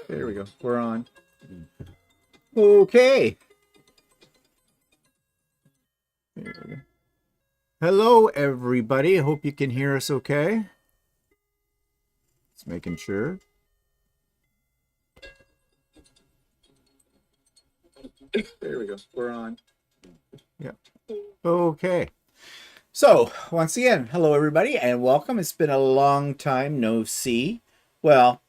There we go. We're on. Okay. There we go. Hello, everybody. I hope you can hear us okay. Just making sure. There we go. We're on. Yep. Okay. So, once again, hello, everybody, and welcome. It's been a long time no see. Well,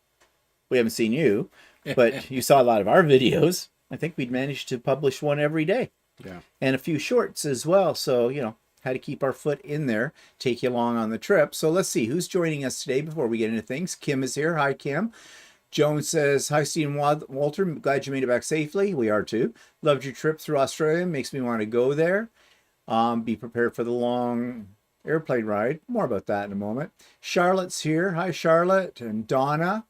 we haven't seen you, but you saw a lot of our videos. I think we'd managed to publish one every day. Yeah. And a few shorts as well. So, had to keep our foot in there, take you along on the trip. So let's see who's joining us today before we get into things. Kim is here. Hi, Kim. Joan says, hi, Steve and Walter. Glad you made it back safely. We are too. Loved your trip through Australia. Makes me want to go there. Be prepared for the long airplane ride. More about that in a moment. Charlotte's here. Hi, Charlotte. And Donna.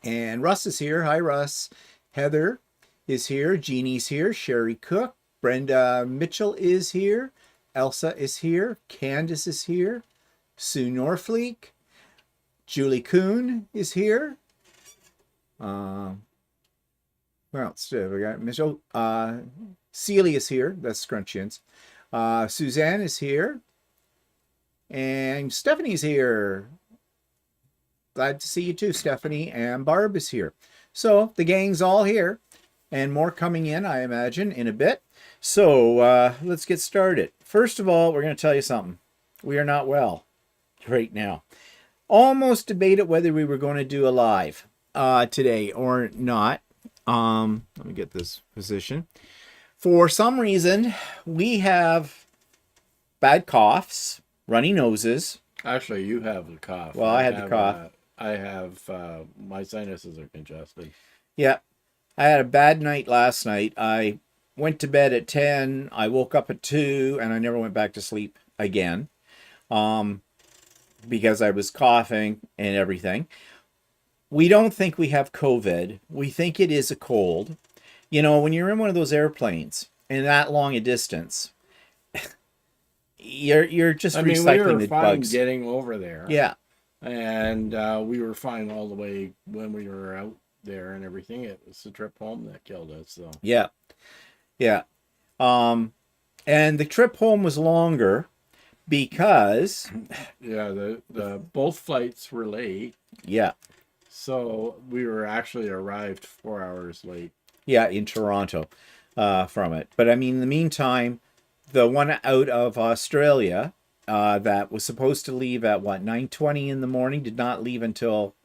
And Russ is here. Hi, Russ. Heather is here. Jeannie's here. Sherry Cook. Brenda Mitchell is here. Elsa is here. Candace is here. Sue Norfleet. Julie Kuhn is here. Where else? We got Mitchell. Celia is here. That's Scrunchians. Suzanne is here. And Stephanie's here. Glad to see you too, Stephanie. And Barb is here. So the gang's all here. And more coming in, I imagine, in a bit. So let's get started. First of all, we're going to tell you something. We are not well right now. Almost debated whether we were going to do a live today or not. Let me get this position. For some reason, we have bad coughs, runny noses. Actually, you have the cough. Well, I had the cough. I have my sinuses are congested. Yeah. I had a bad night last night. I went to bed at 10. I woke up at 2, and I never went back to sleep again because I was coughing and everything. We don't think we have COVID. We think it is a cold. You know, when you're in one of those airplanes and that long a distance, you're just recycling the fine bugs. Getting over there. Yeah. And we were fine all the way when we were out there and everything. It was the trip home that killed us. So yeah. And the trip home was longer because the both flights were late. Yeah. So we were actually arrived 4 hours late. Yeah, in Toronto from it. But I mean, in the meantime, the one out of Australia that was supposed to leave at 9:20 in the morning did not leave until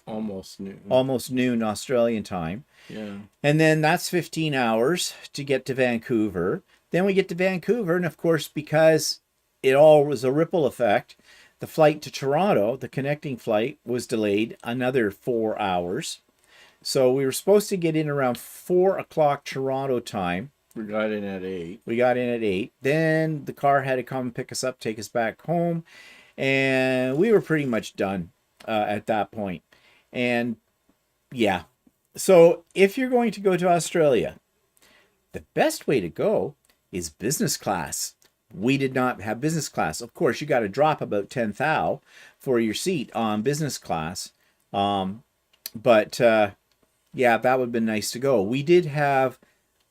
almost noon. Almost noon Australian time. Yeah. And then that's 15 hours to get to Vancouver. Then we get to Vancouver, and of course, because it all was a ripple effect, the flight to Toronto, the connecting flight, was delayed another 4 hours. So we were supposed to get in around 4 o'clock Toronto time. We got in at 8. Then the car had to come pick us up, take us back home. And we were pretty much done at that point. And yeah. So if you're going to go to Australia, the best way to go is business class. We did not have business class. Of course, you got to drop about 10 thou for your seat on business class. But yeah, that would have been nice to go. We did have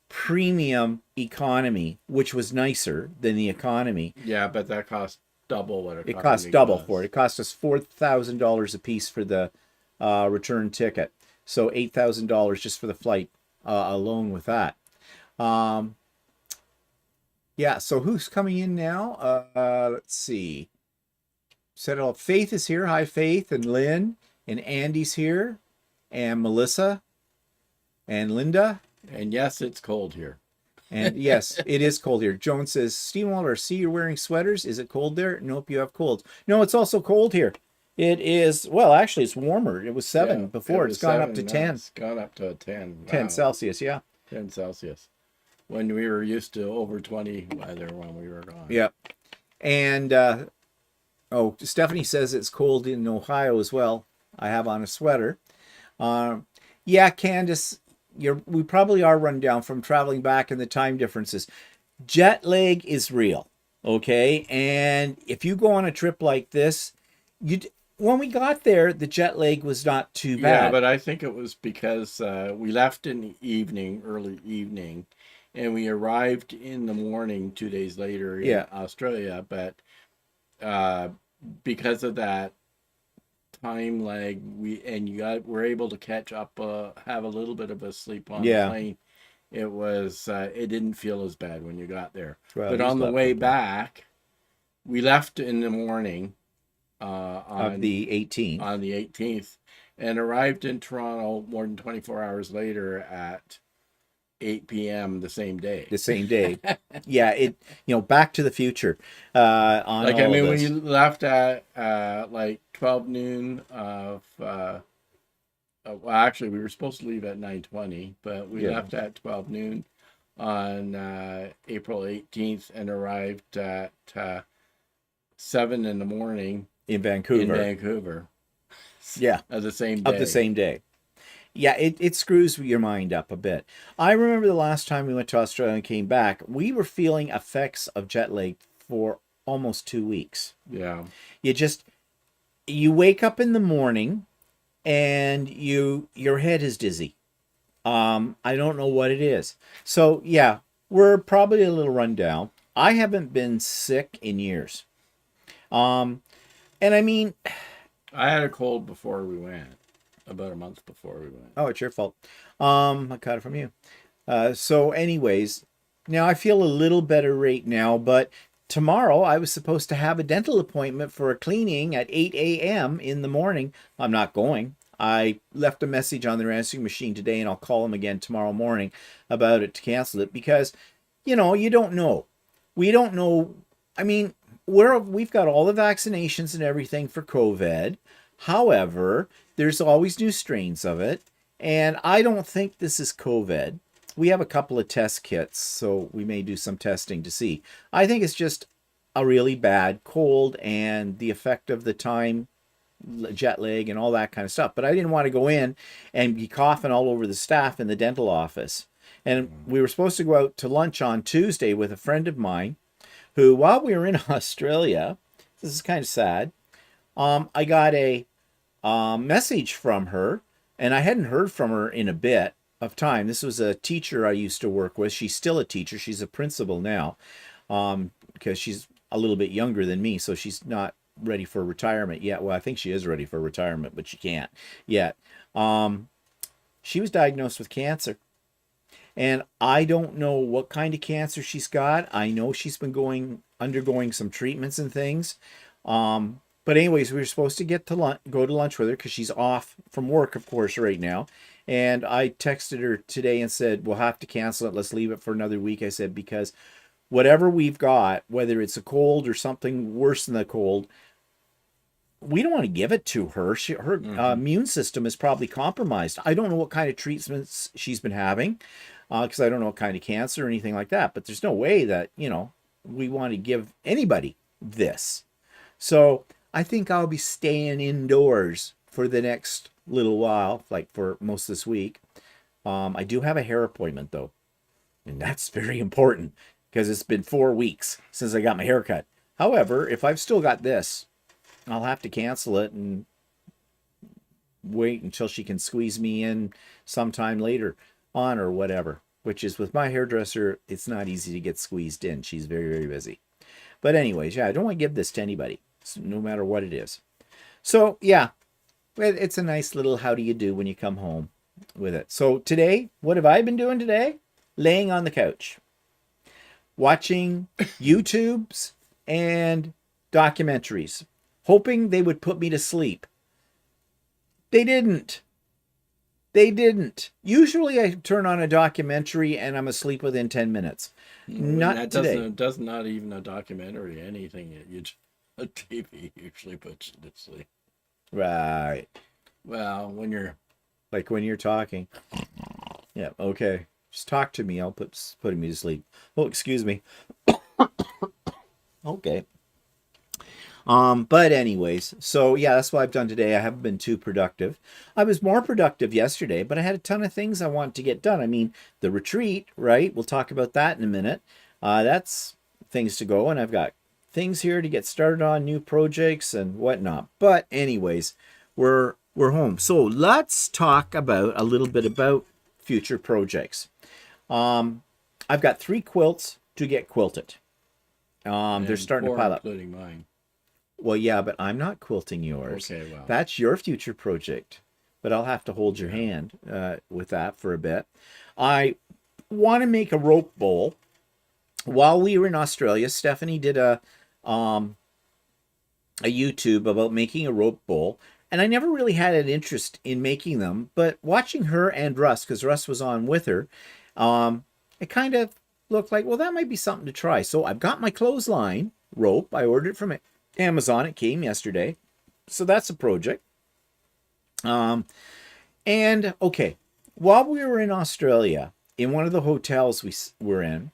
premium economy, which was nicer than the economy. Yeah, but that cost double what it cost double for it. It cost us $4,000 a piece for the return ticket. So $8,000 just for the flight alone with that. Yeah, so who's coming in now? Let's see. Set it all. Faith is here. Hi, Faith. And Lynn. And Andy's here. And Melissa. And Linda. And yes, it's cold here. And yes, it is cold here. Joan says, Steve Waller, see you're wearing sweaters. Is it cold there? Nope, you have colds. No, it's also cold here. It is, well, actually, it's warmer. It was 7 before. It's gone up to 10. It's gone up to 10. Wow. 10 Celsius, yeah. 10 Celsius. When we were used to over 20 weather when we were gone. Yeah. And, Stephanie says it's cold in Ohio as well. I have on a sweater. Yeah, Candace, we probably are run down from traveling back and the time differences. Jet lag is real, okay? And if you go on a trip like this, when we got there, the jet lag was not too Yeah, bad. but I think it was because we left in the evening, early evening, and we arrived in the morning 2 days later in Yeah, Australia. But uh, because of that time lag, we're able to catch up, have a little bit of a sleep on the yeah. plane. It didn't feel as bad when you got there. Well, But you on the slept way okay. back, we left in the morning Of on the 18th, the 18th and arrived in Toronto more than 24 hours later at 8 p.m. the same day. the same day. Yeah, Back to the Future on Like, I all of mean, we this. left at like 12 noon of, well, actually, we were supposed to leave at 9:20, but we Yeah, left at 12 noon on April 18th and arrived at 7 in the morning in in Vancouver. Vancouver Yeah, of the same of the day. same day. Yeah, it screws your mind up a bit. I remember the last time we went to Australia and came back, we were feeling effects of jet lag for almost 2 weeks. Yeah. You just you wake up in the morning and your head is dizzy. I don't know what it is. So yeah, we're probably a little run down. I haven't been sick in years. Um, and I mean, I had a cold before we went, about a month before we went. oh, it's your fault. I got it from you. Anyways, now I feel a little better right now, but tomorrow I was supposed to have a dental appointment for a cleaning at 8 a.m. in the morning. I'm not going. I left a message on their answering machine today, and I'll call them again tomorrow morning about it to cancel it because, you don't know. We don't know. I mean, we've got all the vaccinations and everything for COVID. However, there's always new strains of it, and I don't think this is COVID. We have a couple of test kits, so we may do some testing to see. I think it's just a really bad cold and the effect of the time, jet lag, and all that kind of stuff. But I didn't want to go in and be coughing all over the staff in the dental office. And we were supposed to go out to lunch on Tuesday with a friend of mine who, while we were in Australia, this is kind of sad, I got a message from her, and I hadn't heard from her in a bit of time. This was a teacher I used to work with. She's still a teacher. She's a principal now, because she's a little bit younger than me, so she's not ready for retirement yet. Well, I think she is ready for retirement, but she can't yet. She was diagnosed with cancer, and I don't know what kind of cancer she's got. I know she's been undergoing some treatments and things. But anyways, we were supposed to go to lunch with her because she's off from work, of course, right now. And I texted her today and said, we'll have to cancel it. Let's leave it for another week. I said, because whatever we've got, whether it's a cold or something worse than the cold, we don't want to give it to her. Her Mm-hmm. immune system is probably compromised. I don't know what kind of treatments she's been having, because I don't know what kind of cancer or anything like that. But there's no way that, we want to give anybody this. So I think I'll be staying indoors for the next little while, like for most of this week. I do have a hair appointment though, and that's very important because it's been 4 weeks since I got my hair cut. However, if I've still got this, I'll have to cancel it and wait until she can squeeze me in sometime later on or whatever. Which is, with my hairdresser, it's not easy to get squeezed in. She's very, very busy. But anyways, yeah, I don't want to give this to anybody, no matter what it is. So yeah, it's a nice little how do you do when you come home with it. So today, what have I been doing today? Laying on the couch, watching YouTubes and documentaries, hoping they would put me to sleep. They didn't. They didn't. Usually I turn on a documentary and I'm asleep within 10 minutes. And Not that today. does not even a documentary, anything. A TV usually puts you to sleep. Right. Well, when you're Like when you're talking. Yeah, okay. Just talk to me. I'll put me to sleep. Oh, excuse me. Okay. But anyways, so yeah, that's what I've done today. I haven't been too productive. I was more productive yesterday, but I had a ton of things I wanted to get done. I mean, the retreat, right? We'll talk about that in a minute. That's things to go, and I've got things here to get started on new projects and whatnot. But anyways, we're home. So let's talk about a little bit about future projects. I've got 3 quilts to get quilted. They're And starting to 4 pile up. including mine. Well, yeah, but I'm not quilting yours. Okay, well. That's your future project. But I'll have to hold your Yeah. hand with that for a bit. I want to make a rope bowl. While we were in Australia, Stephanie did a YouTube about making a rope bowl, and I never really had an interest in making them. But watching her and Russ, because Russ was on with her, it kind of looked like, well, that might be something to try. So I've got my clothesline rope. I ordered it from Amazon. It came yesterday, so that's a project. And okay, while we were in Australia, in one of the hotels we were in,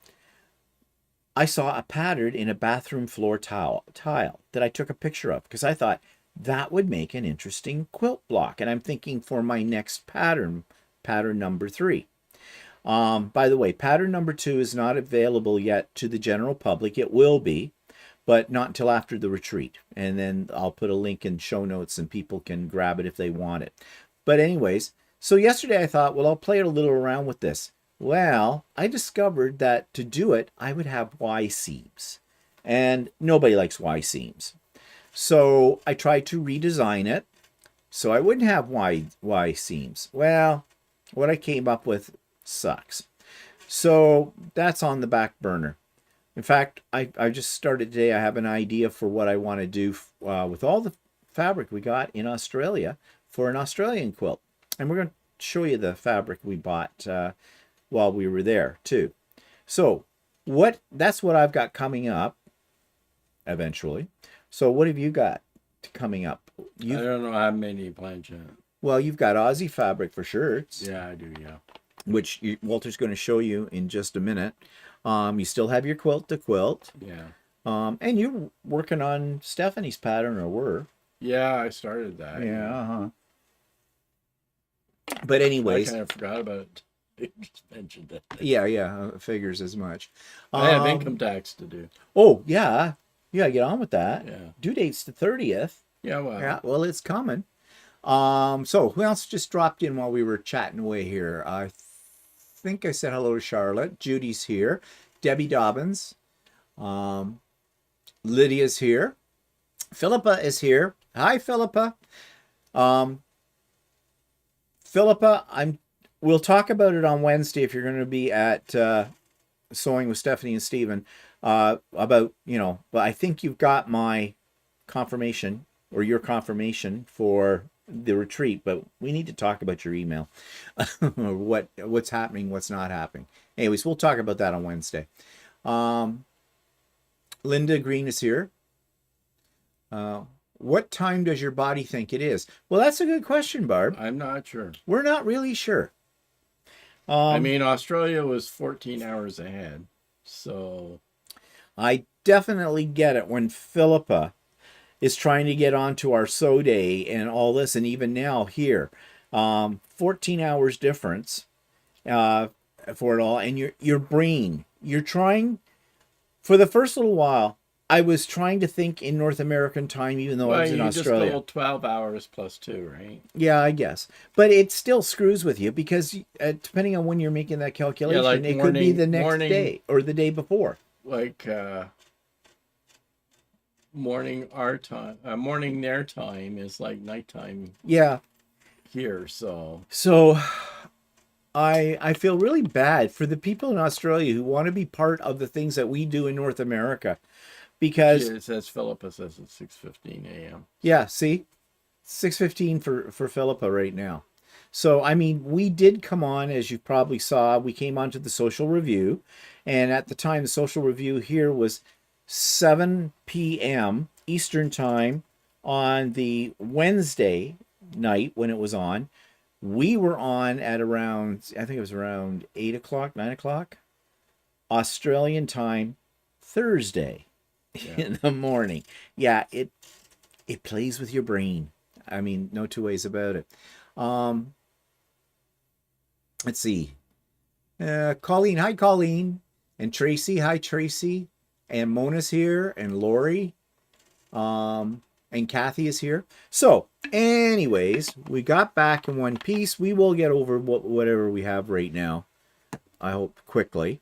I saw a pattern in a bathroom floor tile that I took a picture of because I thought that would make an interesting quilt block. And I'm thinking for my next pattern number 3. By the way, pattern number 2 is not available yet to the general public. It will be, but not until after the retreat. And then I'll put a link in show notes and people can grab it if they want it. But anyways, so yesterday I thought, well, I'll play a little around with this. Well, I discovered that to do it, I would have Y seams. And nobody likes Y seams. So I tried to redesign it so I wouldn't have Y seams. Well, what I came up with sucks. So that's on the back burner. In fact, I just started today. I have an idea for what I want to do with all the fabric we got in Australia for an Australian quilt. And we're going to show you the fabric we bought while we were there too. So that's what I've got coming up eventually. So what have you got coming up? I don't know how many plans yet. Well, you've got Aussie fabric for shirts. Yeah, I do, yeah. Which Walter's going to show you in just a minute. You still have your quilt to quilt. Yeah. And you're working on Stephanie's pattern, or were. Yeah, I started that. Yeah, uh-huh. But anyways. I kind of forgot about it. You just mentioned it. Yeah, figures as much. I have income tax to do. Oh, yeah. You gotta get on with that. Yeah. Due date's the 30th. Yeah, well. Yeah, well, it's coming. So who else just dropped in while we were chatting away here? I think I said hello to Charlotte. Judy's here. Debbie Dobbins. Lydia's here. Philippa is here. Hi, Philippa. Philippa, we'll talk about it on Wednesday if you're going to be at Sewing with Stephanie and Stephen. About, but I think you've got my confirmation or your confirmation for the retreat, but we need to talk about your email. What's happening, what's not happening. Anyways, we'll talk about that on Wednesday. Linda Green is here. What time does your body think it is? Well, that's a good question, Barb. I'm not sure. We're not really sure. I mean, Australia was 14 hours ahead, so... I definitely get it when Philippa is trying to get onto our sew day and all this, and even now here, 14 hours difference for it all, and your brain, you're trying, for the first little while, I was trying to think in North American time, even though I was in Australia. You just go 12 hours plus 2, right? Yeah, I guess. But it still screws with you because depending on when you're making that calculation, like it could be the next day or the day before. Like morning our time, morning their time is like nighttime. Yeah. Here, so I feel really bad for the people in Australia who want to be part of the things that we do in North America. Because it says Philippa says it's 6:15 a.m. Yeah, see? 6:15 for Philippa right now. So, I mean, we did come on, as you probably saw, we came on to the social review. And at the time, the social review here was 7 p.m. Eastern time on the Wednesday night when it was on. We were on at around, I think it was around 8 o'clock, 9 o'clock. Australian time, Thursday. In the morning. Yeah, it plays with your brain. I mean, no two ways about it. Let's see. Colleen, hi Colleen. And Tracy, hi Tracy. and Mona's here, and Lori, and Kathy is here. So, anyways, we got back in one piece. We will get over whatever we have right now, I hope, quickly.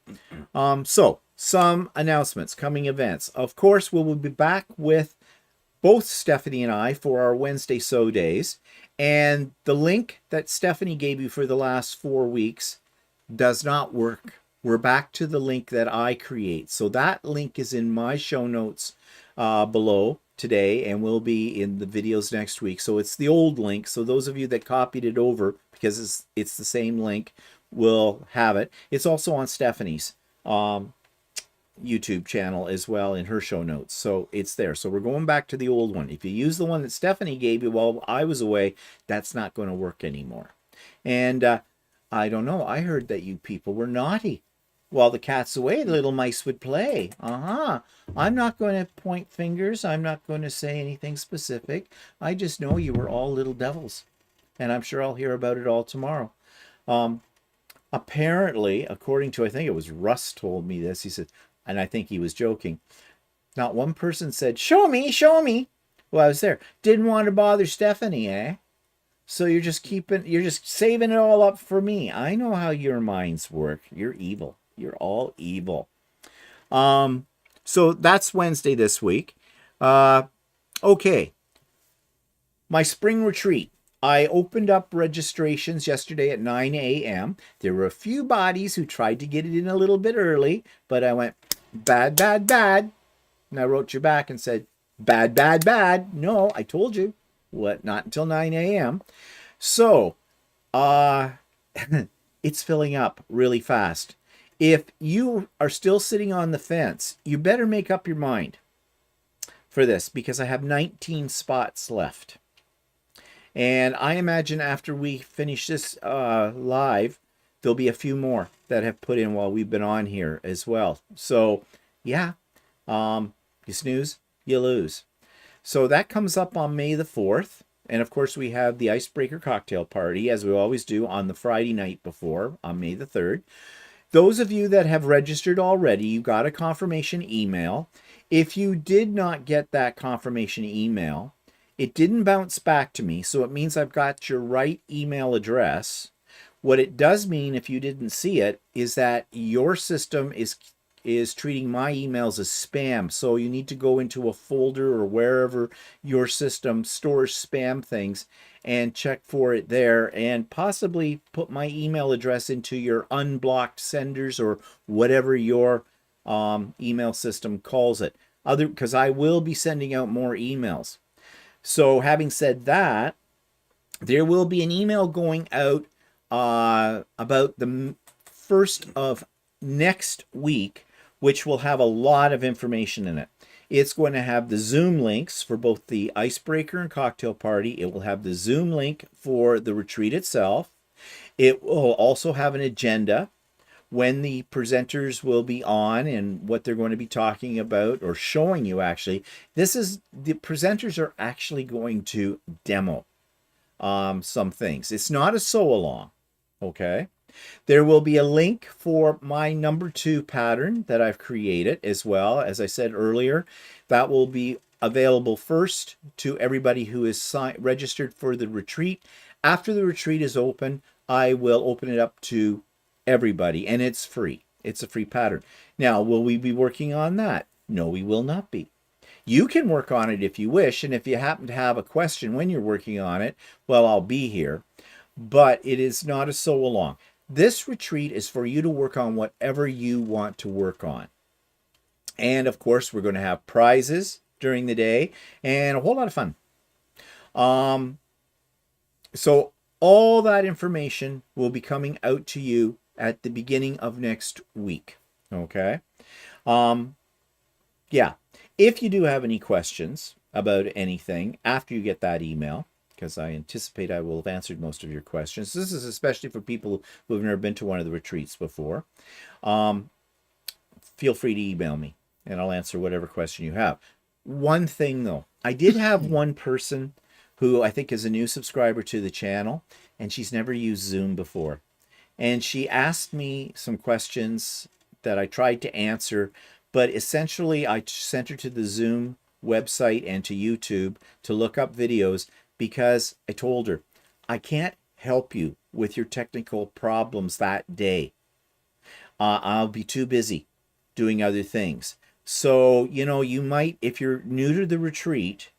So, some announcements, coming events. Of course, we will be back with both Stephanie and I for our Wednesday Sew Days. And the link that Stephanie gave you for the last 4 weeks does not work. We're back to the link that I create. So that link is in my show notes below today and will be in the videos next week. So it's the old link. So those of you that copied it over, because it's the same link, will have it. It's also on Stephanie's YouTube channel as well in her show notes. So it's there. So we're going back to the old one. If you use the one that Stephanie gave you while I was away, that's not going to work anymore. And I don't know. I heard that you people were naughty. While the cat's away, the little mice would play. I'm not going to point fingers. I'm not going to say anything specific. I just know you were all little devils. And I'm sure I'll hear about it all tomorrow. Apparently, according to, I think it was Russ told me this, he said, and I think he was joking, not one person said, show me, show me. Well, I was there. Didn't want to bother Stephanie, eh? So you're just saving it all up for me. I know how your minds work. You're evil. You're all evil. So that's Wednesday this week. Okay. My spring retreat. I opened up registrations yesterday at 9 a.m. There were a few bodies who tried to get it in a little bit early, but I went, bad, bad, bad. And I wrote you back and said, bad, bad, bad. No, I told you. What? Not until 9 a.m. So, it's filling up really fast. If you are still sitting on the fence, you better make up your mind for this, because I have 19 spots left. And I imagine after we finish this live, there'll be a few more that have put in while we've been on here as well. So, yeah, you snooze, you lose. So that comes up on May the 4th. And of course, we have the Icebreaker Cocktail Party, as we always do, on the Friday night before, on May the 3rd. Those of you that have registered already, you got a confirmation email. If you did not get that confirmation email, it didn't bounce back to me, so it means I've got your right email address. What it does mean, if you didn't see it, is that your system is treating my emails as spam. So you need to go into a folder or wherever your system stores spam things and check for it there, and possibly put my email address into your unblocked senders or whatever your email system calls it. Because I will be sending out more emails. So having said that, there will be an email going out about the first of next week, which will have a lot of information in it. It's going to have the Zoom links for both the Icebreaker and Cocktail Party. It will have the Zoom link for the retreat itself. It will also have an agenda, when the presenters will be on and what they're going to be talking about, or showing you actually. The presenters are actually going to demo some things. It's not a sew along, okay? There will be a link for my number 2 pattern that I've created as well. As I said earlier, that will be available first to everybody who is registered for the retreat. After the retreat is open, I will open it up to everybody, and it's free. It's a free pattern. Now, will we be working on that? No, we will not be. You can work on it if you wish, and if you happen to have a question when you're working on it, well, I'll be here. But it is not a sew along. This retreat is for you to work on whatever you want to work on. And of course, we're going to have prizes during the day and a whole lot of fun. So all that information will be coming out to you at the beginning of next week. Okay. Yeah. If you do have any questions about anything after you get that email, because I anticipate I will have answered most of your questions. This is especially for people who have never been to one of the retreats before. Feel free to email me, and I'll answer whatever question you have. One thing, though. I did have one person who I think is a new subscriber to the channel, and she's never used Zoom before. And she asked me some questions that I tried to answer, But essentially, I sent her to the Zoom website and to YouTube to look up videos because I told her, I can't help you with your technical problems that day. I'll be too busy doing other things. So, you might, if you're new to the retreat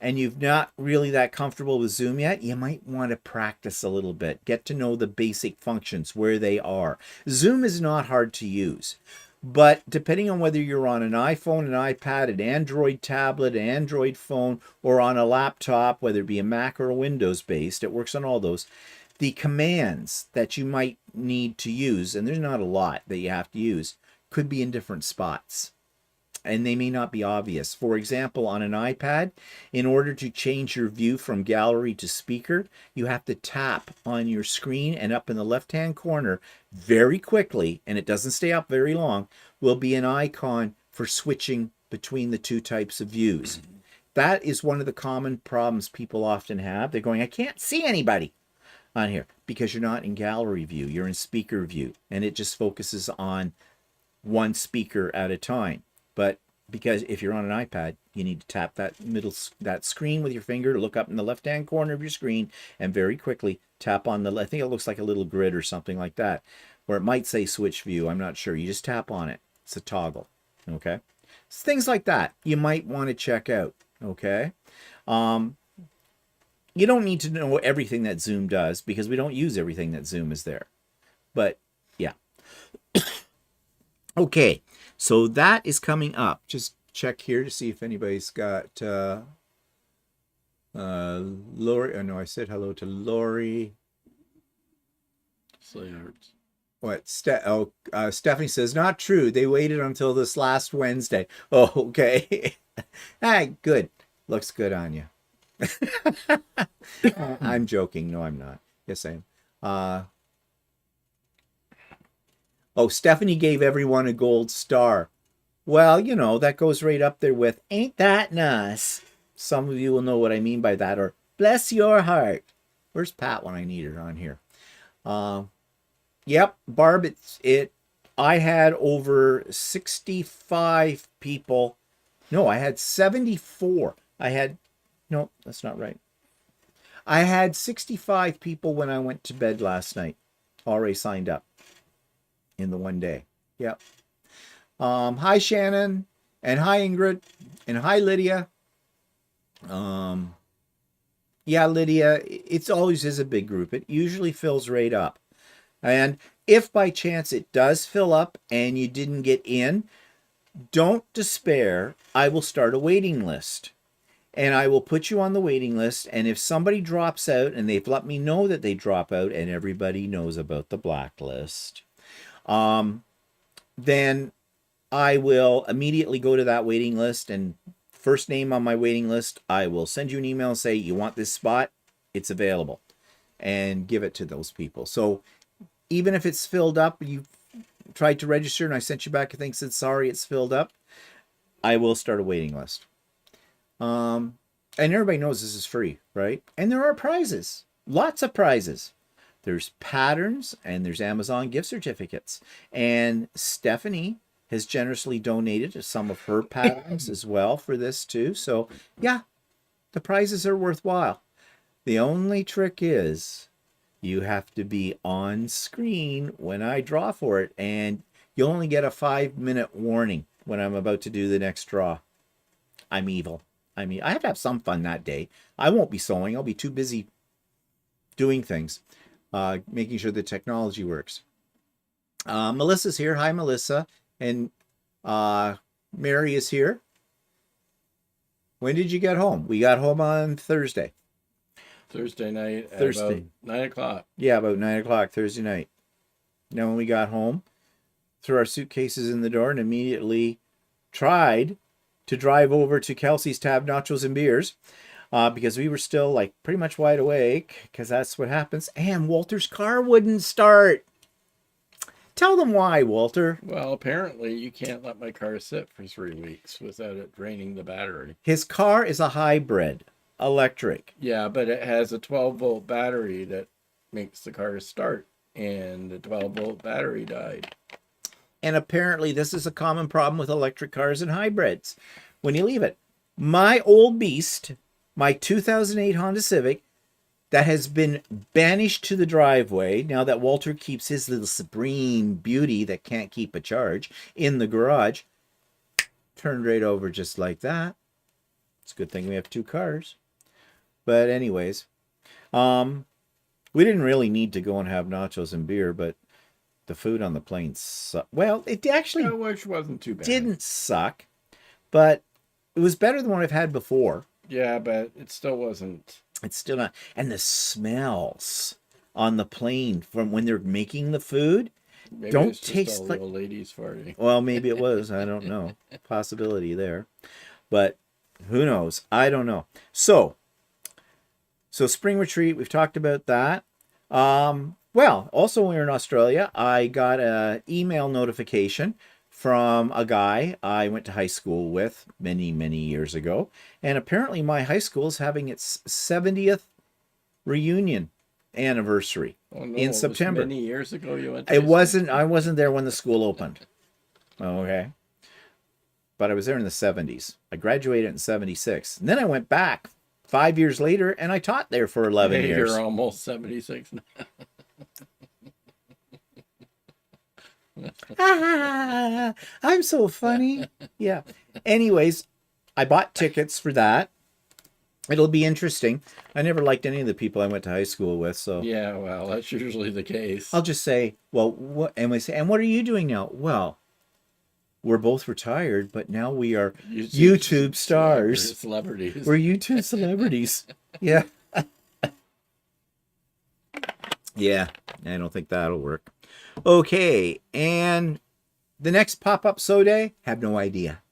and you've not really that comfortable with Zoom yet, you might want to practice a little bit. Get to know the basic functions, where they are. Zoom is not hard to use. But depending on whether you're on an iPhone, an iPad, an Android tablet, an Android phone, or on a laptop, whether it be a Mac or a Windows based, it works on all those. The commands that you might need to use, and there's not a lot that you have to use, could be in different spots. And they may not be obvious. For example, on an iPad, in order to change your view from gallery to speaker, you have to tap on your screen, and up in the left-hand corner, very quickly, and it doesn't stay up very long, will be an icon for switching between the two types of views. That is one of the common problems people often have. They're going, I can't see anybody on here, because you're not in gallery view, you're in speaker view, and it just focuses on one speaker at a time. But because if you're on an iPad, you need to tap that screen with your finger to look up in the left-hand corner of your screen and very quickly tap on I think it looks like a little grid or something like that, or it might say switch view. I'm not sure. You just tap on it. It's a toggle. Okay. So things like that you might want to check out. Okay. You don't need to know everything that Zoom does because we don't use everything that Zoom is there. But yeah. Okay, so that is coming up. Just check here to see if anybody's got Lori. Oh no, I said hello to Lori. Slayards. What? Stephanie says, not true. They waited until this last Wednesday. Oh, okay. Hey, good. Looks good on you. I'm joking. No, I'm not. Yes, I am. Oh, Stephanie gave everyone a gold star. Well, that goes right up there with, ain't that nice? Some of you will know what I mean by that, or bless your heart. Where's Pat when I need her on here? Yep, Barb, I had over 65 people. No, I had 74. No, that's not right. I had 65 people when I went to bed last night already signed up in the one day. Yep. Hi, Shannon, and hi, Ingrid, and hi, Lydia. Yeah, Lydia, it's always is a big group. It usually fills right up. And if by chance it does fill up and you didn't get in, don't despair. I will start a waiting list. And I will put you on the waiting list. And if somebody drops out, and they've let me know that they drop out, and everybody knows about the blacklist, then I will immediately go to that waiting list, and first name on my waiting list, I will send you an email and say, you want this spot? It's available, and give it to those people. So even if it's filled up, you tried to register and I sent you back a thing said, sorry, it's filled up, I will start a waiting list. And everybody knows this is free, right? And there are prizes, lots of prizes. There's patterns and there's Amazon gift certificates. And Stephanie has generously donated some of her patterns as well for this too. So yeah, the prizes are worthwhile. The only trick is you have to be on screen when I draw for it, and you'll only get a 5-minute warning when I'm about to do the next draw. I'm evil. I mean, I have to have some fun that day. I won't be sewing. I'll be too busy doing things, making sure the technology works. Melissa's here. Hi, Melissa. And Mary is here. When did you get home? We got home on Thursday. Thursday night at about 9 o'clock. Yeah, about 9 o'clock Thursday night. Now, when we got home, threw our suitcases in the door and immediately tried to drive over to Kelsey's to have nachos and beers because we were still like pretty much wide awake, because that's what happens. And Walter's car wouldn't start. Tell them why, Walter. Well, apparently you can't let my car sit for 3 weeks without it draining the battery. His car is a hybrid, electric. Yeah, but it has a 12-volt battery that makes the car start, and the 12-volt battery died. And apparently this is a common problem with electric cars and hybrids when you leave it. My old beast, my 2008 Honda Civic, that has been banished to the driveway now that Walter keeps his little supreme beauty that can't keep a charge in the garage, turned right over just like that. It's a good thing we have two cars. But anyways, we didn't really need to go and have nachos and beer, but the food on the plane sucked. Well, it actually which wasn't too bad. Didn't suck, but it was better than what I've had before. Yeah, but it still wasn't. It's still not. And the smells on the plane from when they're making the food Maybe don't it's just taste all like the ladies farting. Well, maybe it was. I don't know. Possibility there. But who knows? I don't know. So spring retreat, we've talked about that. Well, also when we were in Australia, I got an email notification from a guy I went to high school with many, many years ago. And apparently my high school is having its 70th reunion anniversary in September. Many years ago you went to I wasn't there when the school opened. Okay. But I was there in the 70s. I graduated in 76. And then I went back 5 years later and I taught there for 11 years. You're almost 76 now. I'm so funny. Yeah. Anyways, I bought tickets for that. It'll be interesting. I never liked any of the people I went to high school with, so Yeah, well, that's usually the case. I'll just say, well, what? And we say, and what are you doing now? Well, we're both retired, but now we are YouTube stars. Celebrities. We're YouTube celebrities. Yeah. Yeah, I don't think that'll work. Okay, and the next pop-up so day, have no idea.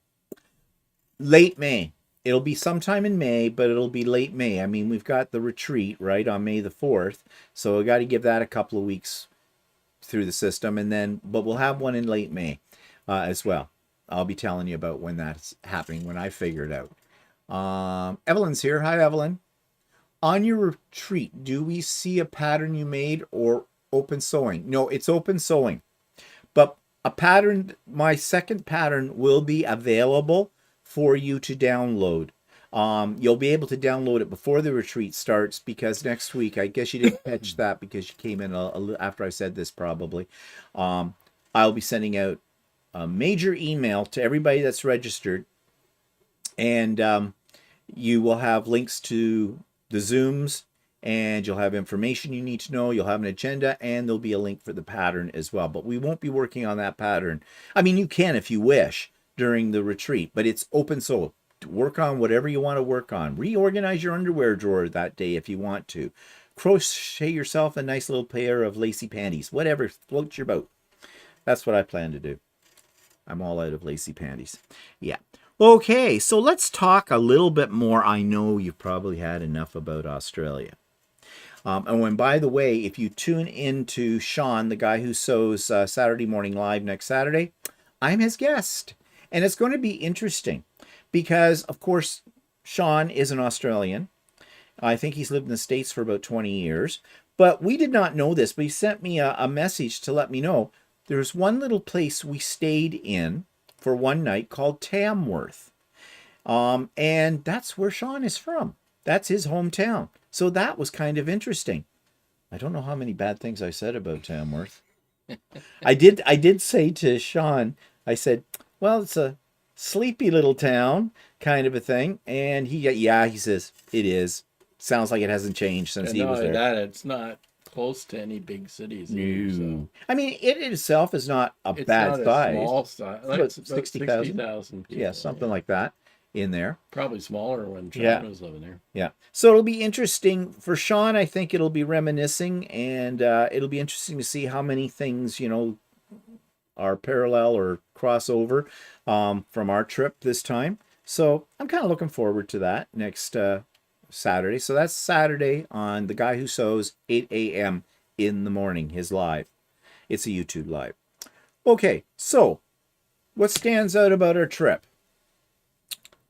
Late May. It'll be sometime in May, but it'll be late May. I mean, we've got the retreat, right, on May the 4th, so I got to give that a couple of weeks through the system, but we'll have one in late May as well. I'll be telling you about when that's happening, when I figure it out. Evelyn's here. Hi, Evelyn. On your retreat, do we see a pattern you made or open sewing? No, it's open sewing. But a pattern, my second pattern will be available for you to download. You'll be able to download it before the retreat starts because next week, I guess you didn't catch that because you came in after I said this probably. I'll be sending out a major email to everybody that's registered. And you will have links to the Zooms, and you'll have information you need to know. You'll have an agenda, and there'll be a link for the pattern as well. But we won't be working on that pattern. I mean, you can if you wish during the retreat, but it's open source. Work on whatever you want to work on. Reorganize your underwear drawer that day if you want to. Crochet yourself a nice little pair of lacy panties. Whatever floats your boat. That's what I plan to do. I'm all out of lacy panties. Yeah. Okay, so let's talk a little bit more. I know you've probably had enough about Australia. And by the way, if you tune into Sean, the guy who sews Saturday Morning Live next Saturday, I'm his guest. And it's going to be interesting because, of course, Sean is an Australian. I think he's lived in the States for about 20 years. But we did not know this, but he sent me a message to let me know there's one little place we stayed in for one night called Tamworth. And that's where Sean is from. That's his hometown. So that was kind of interesting. I don't know how many bad things I said about Tamworth. I did say to Sean, I said, well, it's a sleepy little town kind of a thing. And he says, it is. Sounds like it hasn't changed since he was there. That it's not close to any big cities. Either, so. I mean, it itself is not a bad size. Small size. Like it's about 60,000 people. Yeah, something like that in there. Probably smaller when Sean was living there. Yeah. So it'll be interesting for Sean. I think it'll be reminiscing, and it'll be interesting to see how many things, are parallel or crossover from our trip this time. So I'm kind of looking forward to that next Saturday. So that's Saturday on The Guy Who Sews, 8 a.m. in the morning, his live. It's a YouTube live. Okay, so what stands out about our trip?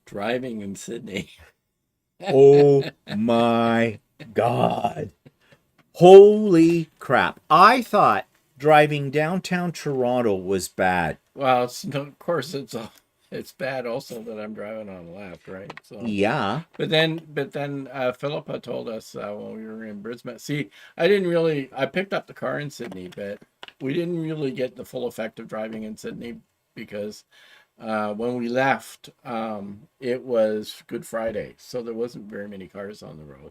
Driving in Sydney. Oh my God. Holy crap. I thought driving downtown Toronto was bad. Well, of course, it's bad also that I'm driving on the left, right? So, Yeah. but then Philippa told us when we were in Brisbane. See, I picked up the car in Sydney, but we didn't really get the full effect of driving in Sydney because when we left, it was Good Friday, so there wasn't very many cars on the road.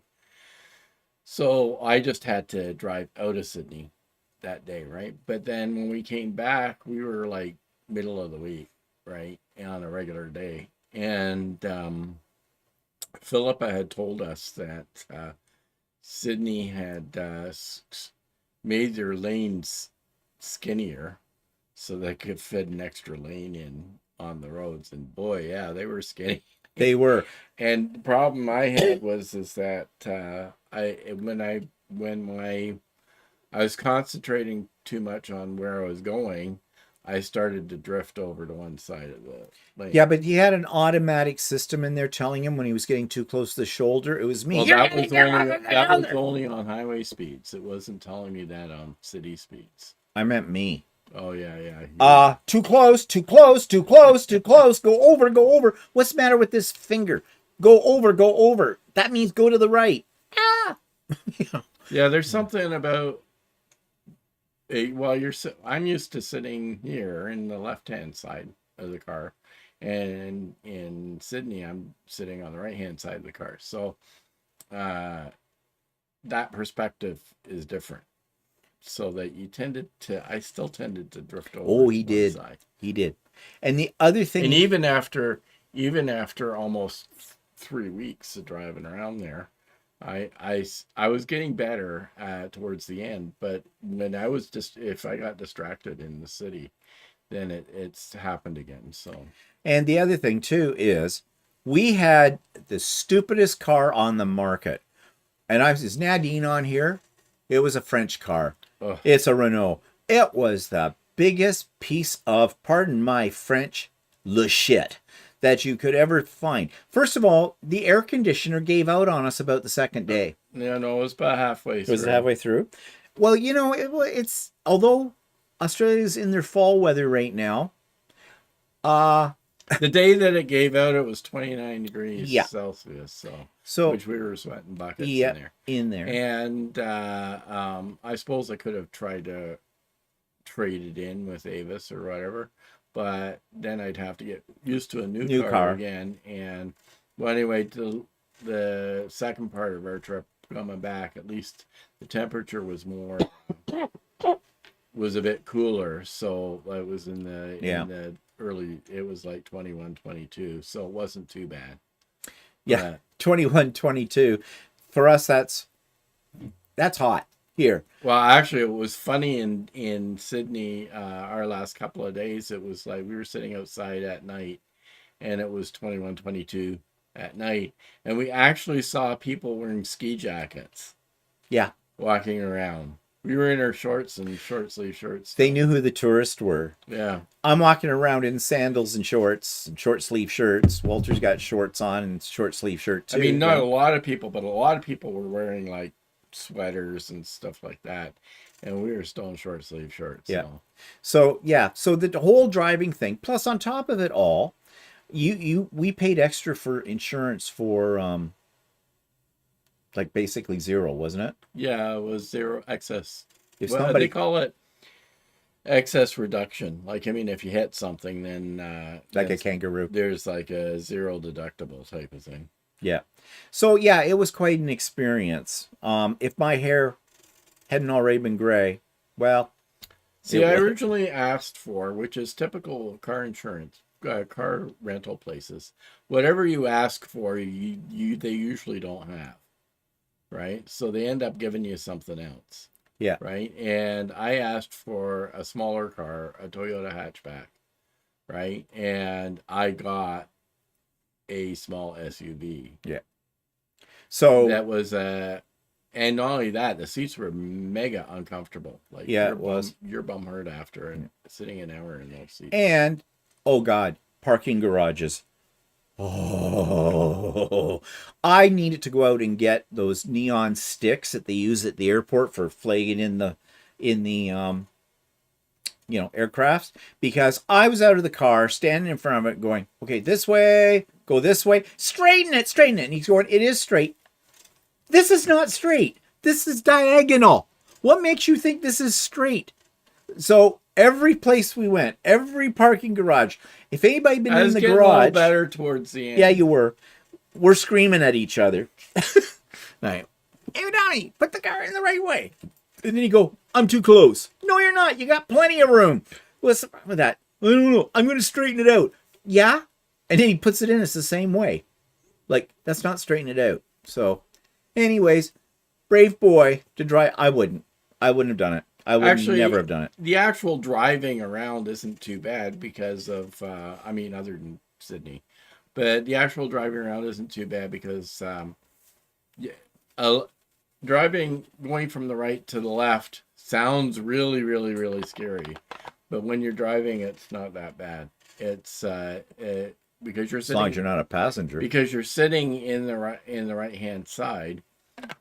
So I just had to drive out of Sydney that day, right? But then when we came back, we were like middle of the week, right? On a regular day. And Philippa had told us that Sydney had made their lanes skinnier so they could fit an extra lane in on the roads. And boy, yeah, they were skinny. They were. And the problem I had is that when I was concentrating too much on where I was going, I started to drift over to one side of the lane. Yeah, but he had an automatic system in there telling him when he was getting too close to the shoulder. It was me. Well, that was only on highway speeds. It wasn't telling me that on city speeds. I meant me. Oh yeah. Too close, too close, too close, too close. Go over, go over. What's the matter with this finger? Go over, go over. That means go to the right. Ah. Yeah, there's something about I'm used to sitting here in the left-hand side of the car, and in Sydney I'm sitting on the right-hand side of the car. So that perspective is different. So that I still tended to drift over. Oh, he did. Side. He did. And the other thing, and even after almost 3 weeks of driving around there, I was getting better towards the end, but when if I got distracted in the city, then it's happened again. So, and the other thing too is we had the stupidest car on the market, and is Nadine on here? It was a French car. Ugh. It's a Renault. It was the biggest piece of, pardon my French, le shit that you could ever find. First of all, the air conditioner gave out on us about the second day. Yeah, no, it was about halfway through. Was it halfway through? Well, it's although Australia's in their fall weather right now. The day that it gave out, it was 29 degrees Celsius. So which we were sweating buckets in there. And I suppose I could have tried to trade it in with Avis or whatever, but then I'd have to get used to a new car again. And well, anyway, the second part of our trip coming back, at least the temperature was was a bit cooler. So it was in the early, it was like 21, 22. So it wasn't too bad. Yeah. 21, 22. For us, that's hot here. Well, actually, it was funny in Sydney, our last couple of days. It was like we were sitting outside at night, and it was 21, 22 at night. And we actually saw people wearing ski jackets. Yeah. Walking around. We were in our shorts and short sleeve shirts. They knew who the tourists were. Yeah. I'm walking around in sandals and shorts and short sleeve shirts. Walter's got shorts on and short sleeve shirt too. I mean, not a lot of people, but a lot of people were wearing like sweaters and stuff like that. And we were still in short sleeve shirts. Yeah. So the whole driving thing, plus on top of it all, we paid extra for insurance for like basically zero, wasn't it? Yeah, it was zero excess. They call it excess reduction. Like, I mean, if you hit something, then like a kangaroo, there's like a zero deductible type of thing. Yeah. So yeah, it was quite an experience. If my hair hadn't already been gray, well. See, I originally asked for, which is typical car insurance, car rental places, whatever you ask for, they usually don't have. Right? So they end up giving you something else. Yeah. Right? And I asked for a smaller car, a Toyota hatchback. Right? And I got a small SUV. Yeah. So that was and not only that, the seats were mega uncomfortable. Like it was. Your bum hurt after sitting an hour in those seats. And oh God, parking garages. Oh, I needed to go out and get those neon sticks that they use at the airport for flagging in the aircrafts, because I was out of the car, standing in front of it, going, okay, this way, go this way, straighten it. And he's going, it is straight. This is not straight. This is diagonal. What makes you think this is straight? So every place we went, every parking garage, if anybody been in the garage, a little better towards the end. Yeah, you were. We're screaming at each other. Right. Hey, Donnie, put the car in the right way. And then you go, I'm too close. No, you're not. You got plenty of room. What's the problem with that? I don't know. I'm going to straighten it out. Yeah? And then he puts it in. It's the same way. Like, that's not straightening it out. So, anyways, brave boy to drive. I wouldn't have done it. I would never have done it. The actual driving around isn't too bad because of, other than Sydney. But the actual driving around isn't too bad because driving, going from the right to the left sounds really, really, really scary. But when you're driving, it's not that bad. It's because you're sitting, as long as you're not a passenger. Because you're sitting in the right hand side.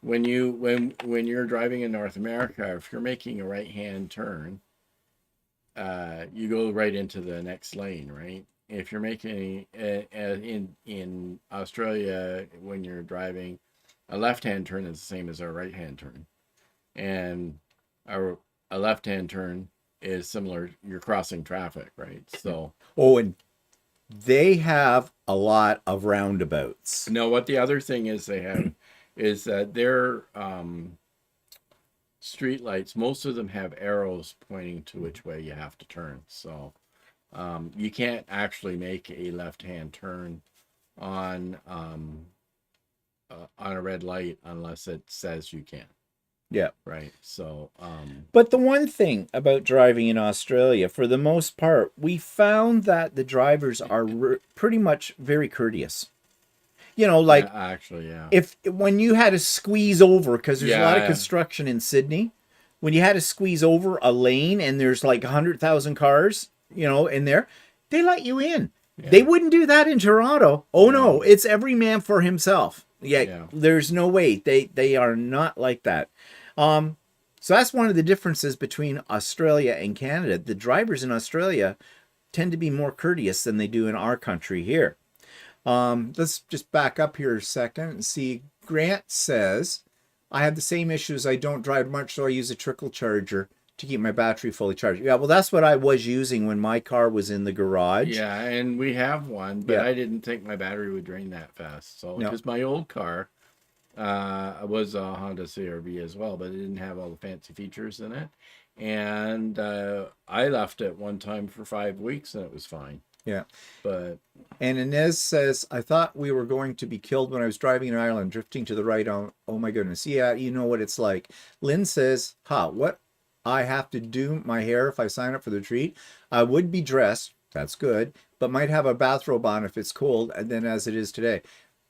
When you're driving in North America, if you're making a right hand turn, you go right into the next lane, right? If you're making in Australia, when you're driving, a left hand turn is the same as a right hand turn, and a left hand turn is similar. You're crossing traffic, right? So and they have a lot of roundabouts. No, what the other thing is they have is that their street lights, most of them have arrows pointing to which way you have to turn. So you can't actually make a left-hand turn on a red light unless it says you can. Yeah. Right. So. But the one thing about driving in Australia, for the most part, we found that the drivers are pretty much very courteous. Like actually, yeah. If when you had to squeeze over, because there's a lot of construction in Sydney, when you had to squeeze over a lane and there's like 100,000 cars, in there, they let you in. Yeah. They wouldn't do that in Toronto. Oh no, it's every man for himself. Yeah. There's no way. They are not like that. So that's one of the differences between Australia and Canada. The drivers in Australia tend to be more courteous than they do in our country here. Let's just back up here a second and see. Grant says, I have the same issues. I don't drive much, so I use a trickle charger to keep my battery fully charged. Yeah, well, that's what I was using when my car was in the garage. Yeah, and we have one, but I didn't think my battery would drain that fast. So, because my old car was a Honda CR-V as well, but it didn't have all the fancy features in it. And I left it one time for 5 weeks, and it was fine. Yeah. And Inez says, I thought we were going to be killed when I was driving in Ireland, drifting to the right. Oh my goodness. Yeah, you know what it's like. Lynn says, what I have to do my hair if I sign up for the retreat? I would be dressed. That's good. But might have a bathrobe on if it's cold, and then as it is today.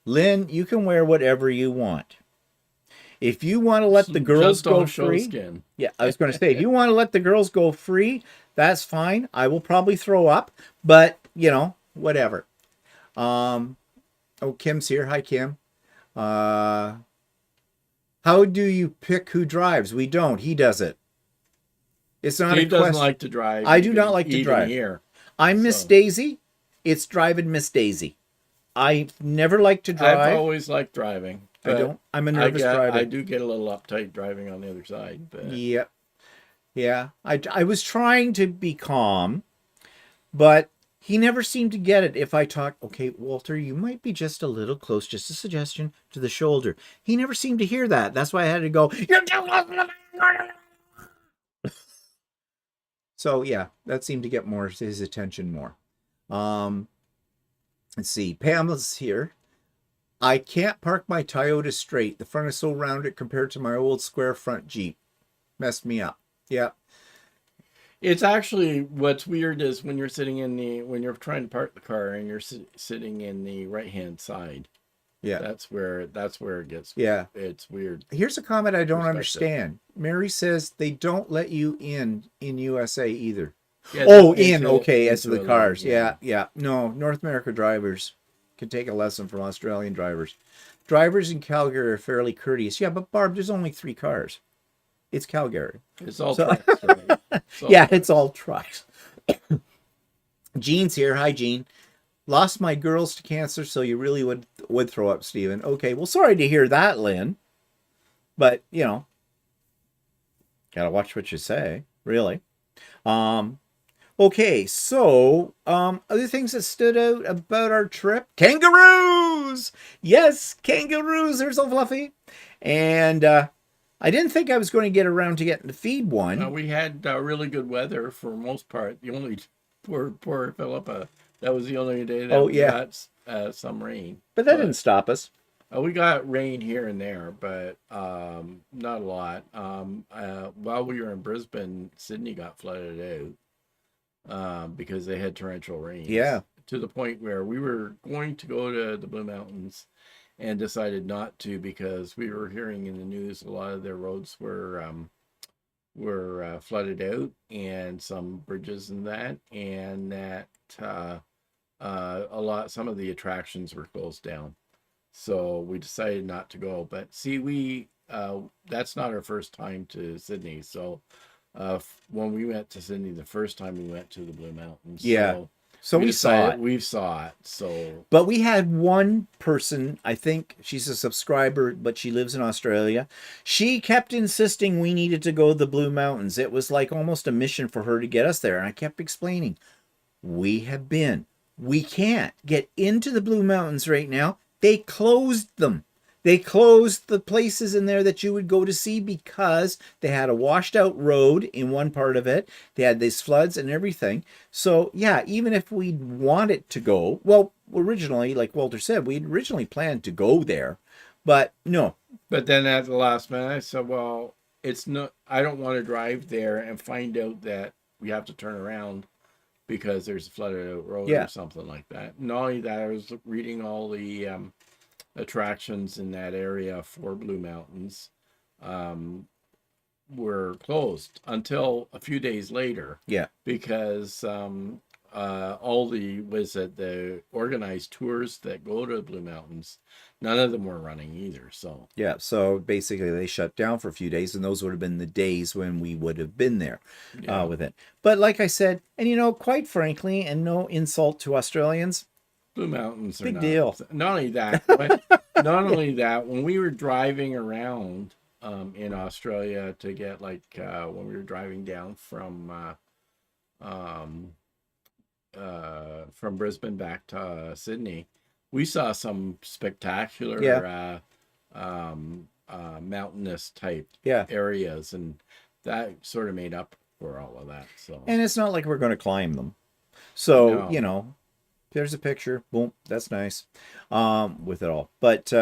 Lynn, you can wear whatever you want. If you want to let the girls go free. Skin. Yeah, I was going to say, if you want to let the girls go free, that's fine. I will probably throw up, but whatever. Kim's here. Hi, Kim. How do you pick who drives? We don't. He does it. It's not he a question. Doesn't like to drive. I do not like to drive. Here. I'm Miss Daisy. It's driving Miss Daisy. I never like to drive. I've always liked driving. I don't. I'm a nervous driver. I do get a little uptight driving on the other side. But... Yep. Yeah. I was trying to be calm, but he never seemed to get it. If I talk, okay, Walter, you might be just a little close, just a suggestion, to the shoulder. He never seemed to hear that. That's why I had to go, you're too close to the... So yeah, that seemed to get his attention more. Let's see. Pamela's here. I can't park my Toyota straight. The front is so rounded compared to my old square front Jeep. Messed me up. Yeah. It's actually, what's weird is when you're when you're trying to park the car and you're sitting in the right-hand side. Yeah. That's where it gets. Yeah. It's weird. Here's a comment I don't understand. Mary says they don't let you in USA either. Yeah, as to the cars. Yeah. No, North America drivers can take a lesson from Australian drivers. Drivers in Calgary are fairly courteous. Yeah, but Barb, there's only 3 cars. It's Calgary. It's all So trucks, right? It's all yeah, trucks. it's all trucks. Jean's here. Hi, Jean. Lost my girls to cancer, so you really would throw up, Stephen. Okay, well, sorry to hear that, Lynn. But gotta watch what you say, really. Um, okay, so other things that stood out about our trip: kangaroos. Yes, kangaroos. They're so fluffy, and I didn't think I was going to get around to getting to feed one. We had really good weather for most part. The only poor Philippa. That was the only day that Oh we yeah, got some rain. but that didn't stop us. We got rain here and there, but not a lot. While we were in Brisbane, Sydney got flooded out because they had torrential rains. Yeah. To the point where we were going to go to the Blue Mountains and decided not to because we were hearing in the news a lot of their roads were flooded out and some bridges and that some of the attractions were closed down. So we decided not to go. But see, that's not our first time to Sydney. So when we went to Sydney the first time, we went to the Blue Mountains. Yeah. So we saw it. We saw it. So, but we had one person, I think she's a subscriber, but she lives in Australia. She kept insisting we needed to go to the Blue Mountains. It was like almost a mission for her to get us there. And I kept explaining, we have been. We can't get into the Blue Mountains right now. They closed them. They closed the places in there that you would go to see because they had a washed out road in one part of it. They had these floods and everything. So yeah, even if we wanted to go, well, originally, like Walter said, we'd originally planned to go there, but no. But then at the last minute, I said, well, I don't want to drive there and find out that we have to turn around because there's a flooded out road or something like that. Not only that, I was reading all the attractions in that area for Blue Mountains were closed until a few days later. Yeah. Because all the organized tours that go to Blue Mountains, none of them were running either. So yeah, so basically they shut down for a few days, and those would have been the days when we would have been there with it. But like I said, and quite frankly, and no insult to Australians, Blue Mountains are big deal. Not only that, but not only that, when we were driving around in Australia to get when we were driving down from Brisbane back to Sydney, we saw some spectacular mountainous type areas, and that sort of made up for all of that. So, and it's not like we're going to climb them. So there's a picture. Boom, that's nice. With it all, but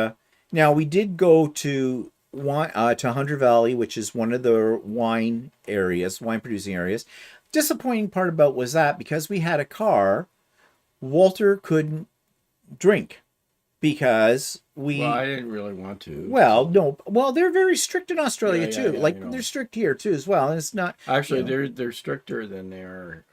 now we did go to Hunter Valley, which is one of the wine producing areas. Disappointing part about was that because we had a car, Walter couldn't drink because well, I didn't really want to. Well, no. Well, they're very strict in Australia too. They're strict here too as well. And it's not actually they're stricter than they are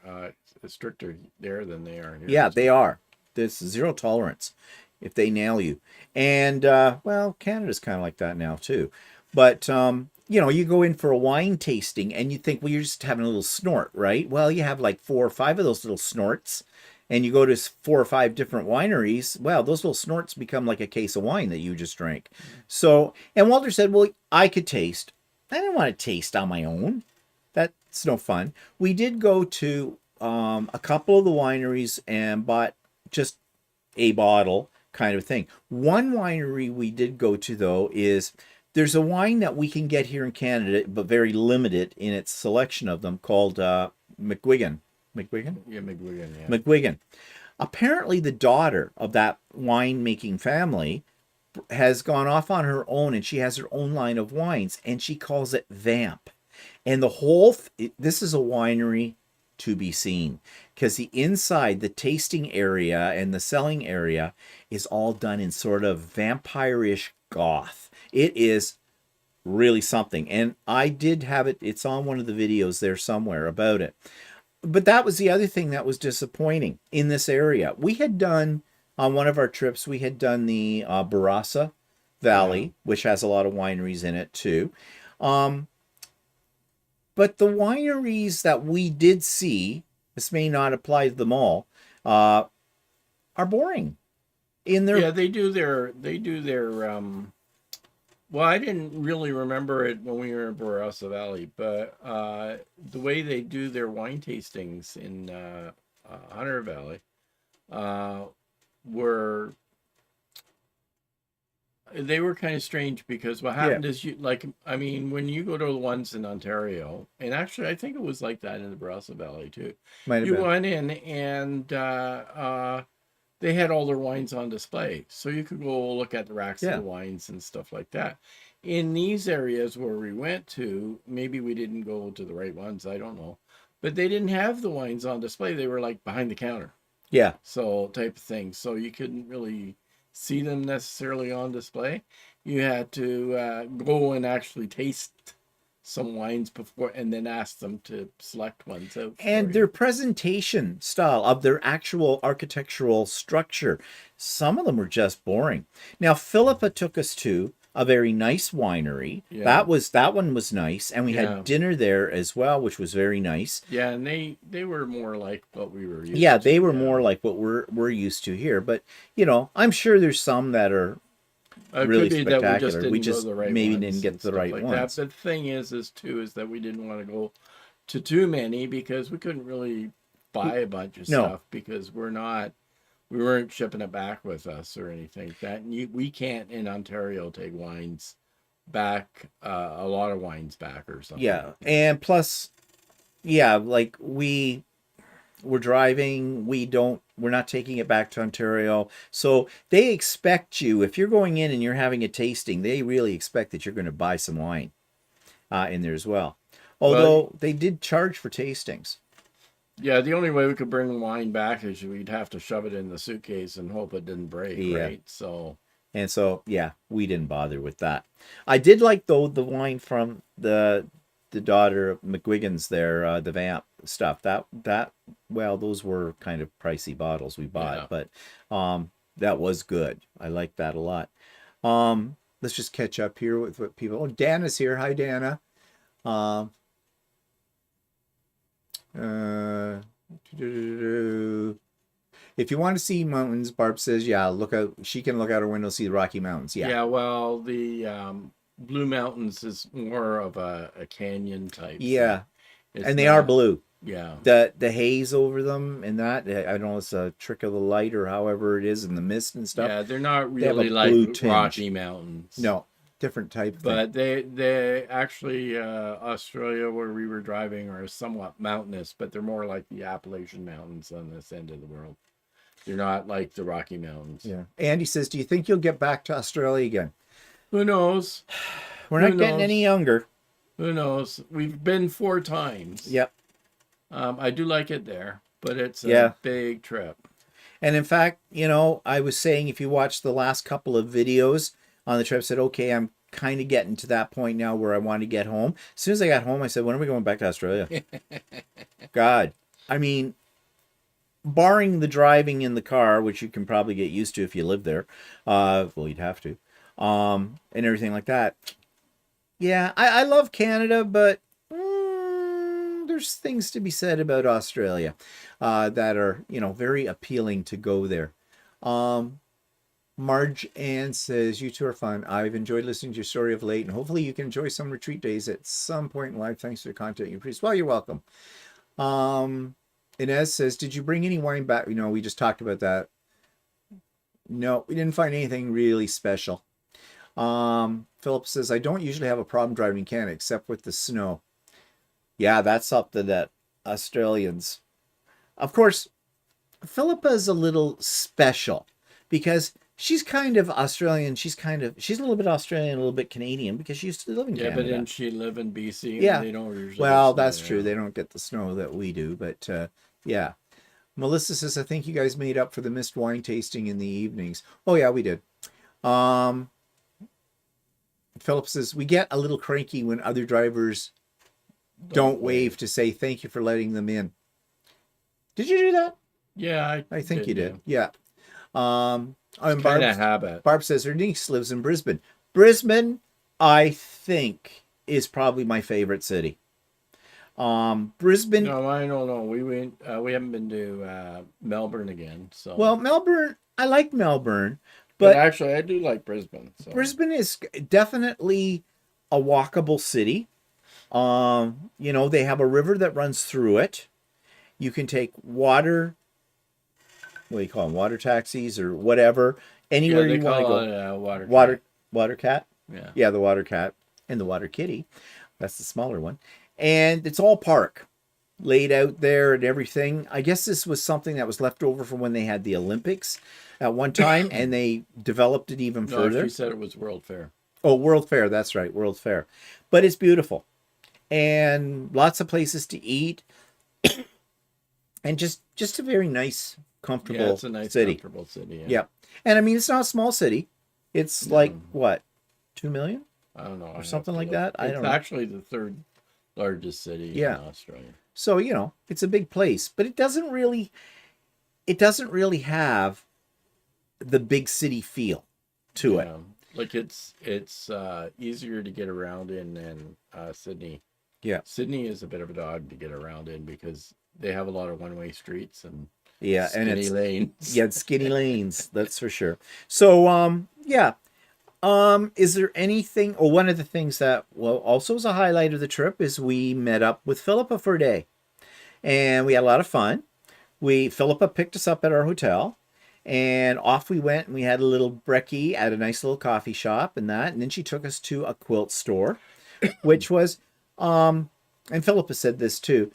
stricter there than they are here. Yeah, they are. There's zero tolerance if they nail you. And Canada's kind of like that now too. But you go in for a wine tasting and you think, well, you're just having a little snort, right? Well, you have like 4 or 5 of those little snorts, and you go to 4 or 5 different wineries. Well, those little snorts become like a case of wine that you just drank. So, and Walter said, well, I could taste. I didn't want to taste on my own. That's no fun. We did go to a couple of the wineries and bought just a bottle kind of thing. One winery we did go to, though, there's a wine that we can get here in Canada, but very limited in its selection of them, called McGuigan. McGuigan? Yeah, McGuigan, yeah. McGuigan. Apparently, the daughter of that winemaking family has gone off on her own, and she has her own line of wines, and she calls it Vamp. And this is a winery to be seen, because the inside, the tasting area and the selling area is all done in sort of vampire-ish goth. It is really something. And I did have it. It's on one of the videos there somewhere about it. But that was the other thing that was disappointing in this area. We had done, on one of our trips, we had done the Barossa Valley, which has a lot of wineries in it too. But the wineries that we did see, this may not apply to them all, are boring. In their Yeah, they do their well, I didn't really remember it when we were in Barossa Valley, but the way they do their wine tastings in Hunter Valley uh, were they were kind of strange because what yeah, happened is you like I mean when you go to the ones in Ontario, and actually I think it was like that in the Barossa Valley too. might have You been. went in and they had all their wines on display, so you could go look at the racks of the Yeah. wines and stuff like that. In these areas where we went to, maybe we didn't go to the right ones, I don't know, but they didn't have the wines on display. They were like behind the counter, Yeah. so type of thing. So you couldn't really see them necessarily on display. You had to go and actually taste some wines before, and then ask them to select ones out for And you. their presentation style of their actual architectural structure, some of them were just boring. Now, Philippa took us to a very nice winery. Yeah, That one was nice, and we had yeah. dinner there as well, which was very nice. Yeah, and they were more like what we were Yeah, used to. they were Yeah, more like what we're used to here, but I'm sure there's some that are it could really be that we just spectacular. We didn't go to just the right maybe didn't ones get and the stuff right like that. ones. But the thing is that we didn't want to go to too many because we couldn't really buy a bunch of No, stuff because we weren't shipping it back with us or anything like that. And we can't in Ontario take wines back, a lot of wines back or something yeah, like that. and plus, yeah, like we're driving, we're not taking it back to Ontario. So they expect you, if you're going in and you're having a tasting, they really expect that you're going to buy some wine in there as well. Well, Although they did charge for tastings. yeah, the only way we could bring wine back is we'd have to shove it in the suitcase and hope it didn't break, Yeah. right? So, And so, yeah, we didn't bother with that. I did like, though, the wine from the daughter of McGuigan's there, the Vamp stuff. Well, those were kind of pricey bottles we yeah. bought, but that was good. I like that a lot. Let's just catch up here with what people. Oh, Dana's here. Hi, Dana. Um, uh, if you want to see mountains, Barb says, yeah, look out. She can look out her window, see the Rocky Mountains. Yeah, Yeah, well, the Blue Mountains is more of a canyon type yeah, thing. It's and they are not, blue. yeah. The haze over them and that, I don't know, it's a trick of the light or however it is, and the mist and stuff. Yeah, they're not They have a really like blue tinge. Rocky Mountains. No, different type thing. But they actually Australia where we were driving are somewhat mountainous, but they're more like the Appalachian Mountains on this end of the world. They're not like the Rocky Mountains. Yeah. Andy says, do you think you'll get back to Australia again? Who knows? We're Who not getting any knows? younger. Who knows? We've been 4 times. Yep. I do like it there, but it's a Yeah. big trip. And in fact, I was saying, if you watch the last couple of videos on the trip, I said, okay, I'm kind of getting to that point now where I want to get home. As soon as I got home, I said, when are we going back to Australia? God. I mean, barring the driving in the car, which you can probably get used to if you live there. Well, you'd have to. And everything like that. Yeah, I love Canada, but there's things to be said about Australia that are, very appealing to go there. Marge Ann says, you two are fun. I've enjoyed listening to your story of late, and hopefully you can enjoy some retreat days at some point in life. Thanks for the content you produce. Well, you're welcome. Inez says, did you bring any wine back? We just talked about that. No, we didn't find anything really special. Philip says, I don't usually have a problem driving in Canada except with the snow. Yeah, that's something that Australians, of course, Philippa is a little special because she's kind of Australian. She's a little bit Australian, a little bit Canadian because she used to live in Yeah, Canada. but didn't she live in BC? Yeah. And they don't usually. Well, get snow, that's true. yeah. They don't get the snow that we do, but yeah. Melissa says, I think you guys made up for the missed wine tasting in the evenings. Oh yeah, we did. Philip says, we get a little cranky when other drivers don't wave to say thank you for letting them in. Did you do that? Yeah, I think you did. Yeah. And It's kind of habit. Barb says her niece lives in Brisbane. Brisbane, I think, is probably my favorite city. Brisbane. No, I don't know. We went. We haven't been to Melbourne again. So, Well, Melbourne. I like Melbourne, but but actually, I do like Brisbane. So, Brisbane is definitely a walkable city. You know, they have a river that runs through it. You can take water, what do you call them, water taxis or whatever, yeah, anywhere they you want to call go. it a water Water, cat. water cat. Yeah. Yeah, the water cat and the water kitty. That's the smaller one. And it's all park laid out there and everything. I guess this was something that was left over from when they had the Olympics at one time and they developed it even No, she further. said it was World Fair. Oh, World Fair. That's right. World Fair. But it's beautiful and lots of places to eat and just a very nice, Yeah, comfortable it's a nice, city. comfortable city. Yeah. Yeah. And I mean, it's not a small city. It's like No, what, 2 million I don't know. I or have something to like look. that? I It's don't know. actually the third largest city in Yeah. Australia. So, you know, it's a big place, but it doesn't really have the big city feel to it. Yeah, like it's easier to get around in than Sydney. Yeah. Sydney is a bit of a dog to get around in because they have a lot of one-way streets and Yeah, and skinny lanes. yeah, it's skinny lanes, that's for sure. So, yeah. Is there anything, or one of the things that, well, also was a highlight of the trip is we met up with Philippa for a day and we had a lot of fun. Philippa picked us up at our hotel and off we went and we had a little brekkie at a nice little coffee shop and that. And then she took us to a quilt store, which was, and Philippa said this too,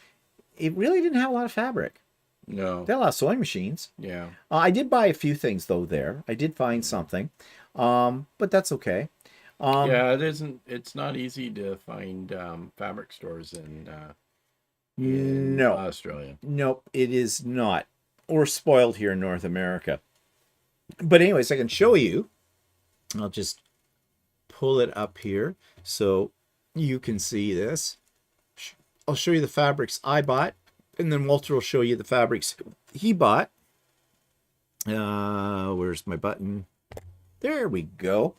it really didn't have a lot of fabric. No. They had a lot of sewing machines. Yeah. I did buy a few things though there. I did find something, but that's okay. Yeah, it isn't. It's not easy to find fabric stores in No, Australia. nope, it is not. We're spoiled here in North America. But anyways, I can show you. I'll just pull it up here so you can see this. I'll show you the fabrics I bought, and then Walter will show you the fabrics he bought. Where's my button? There we go.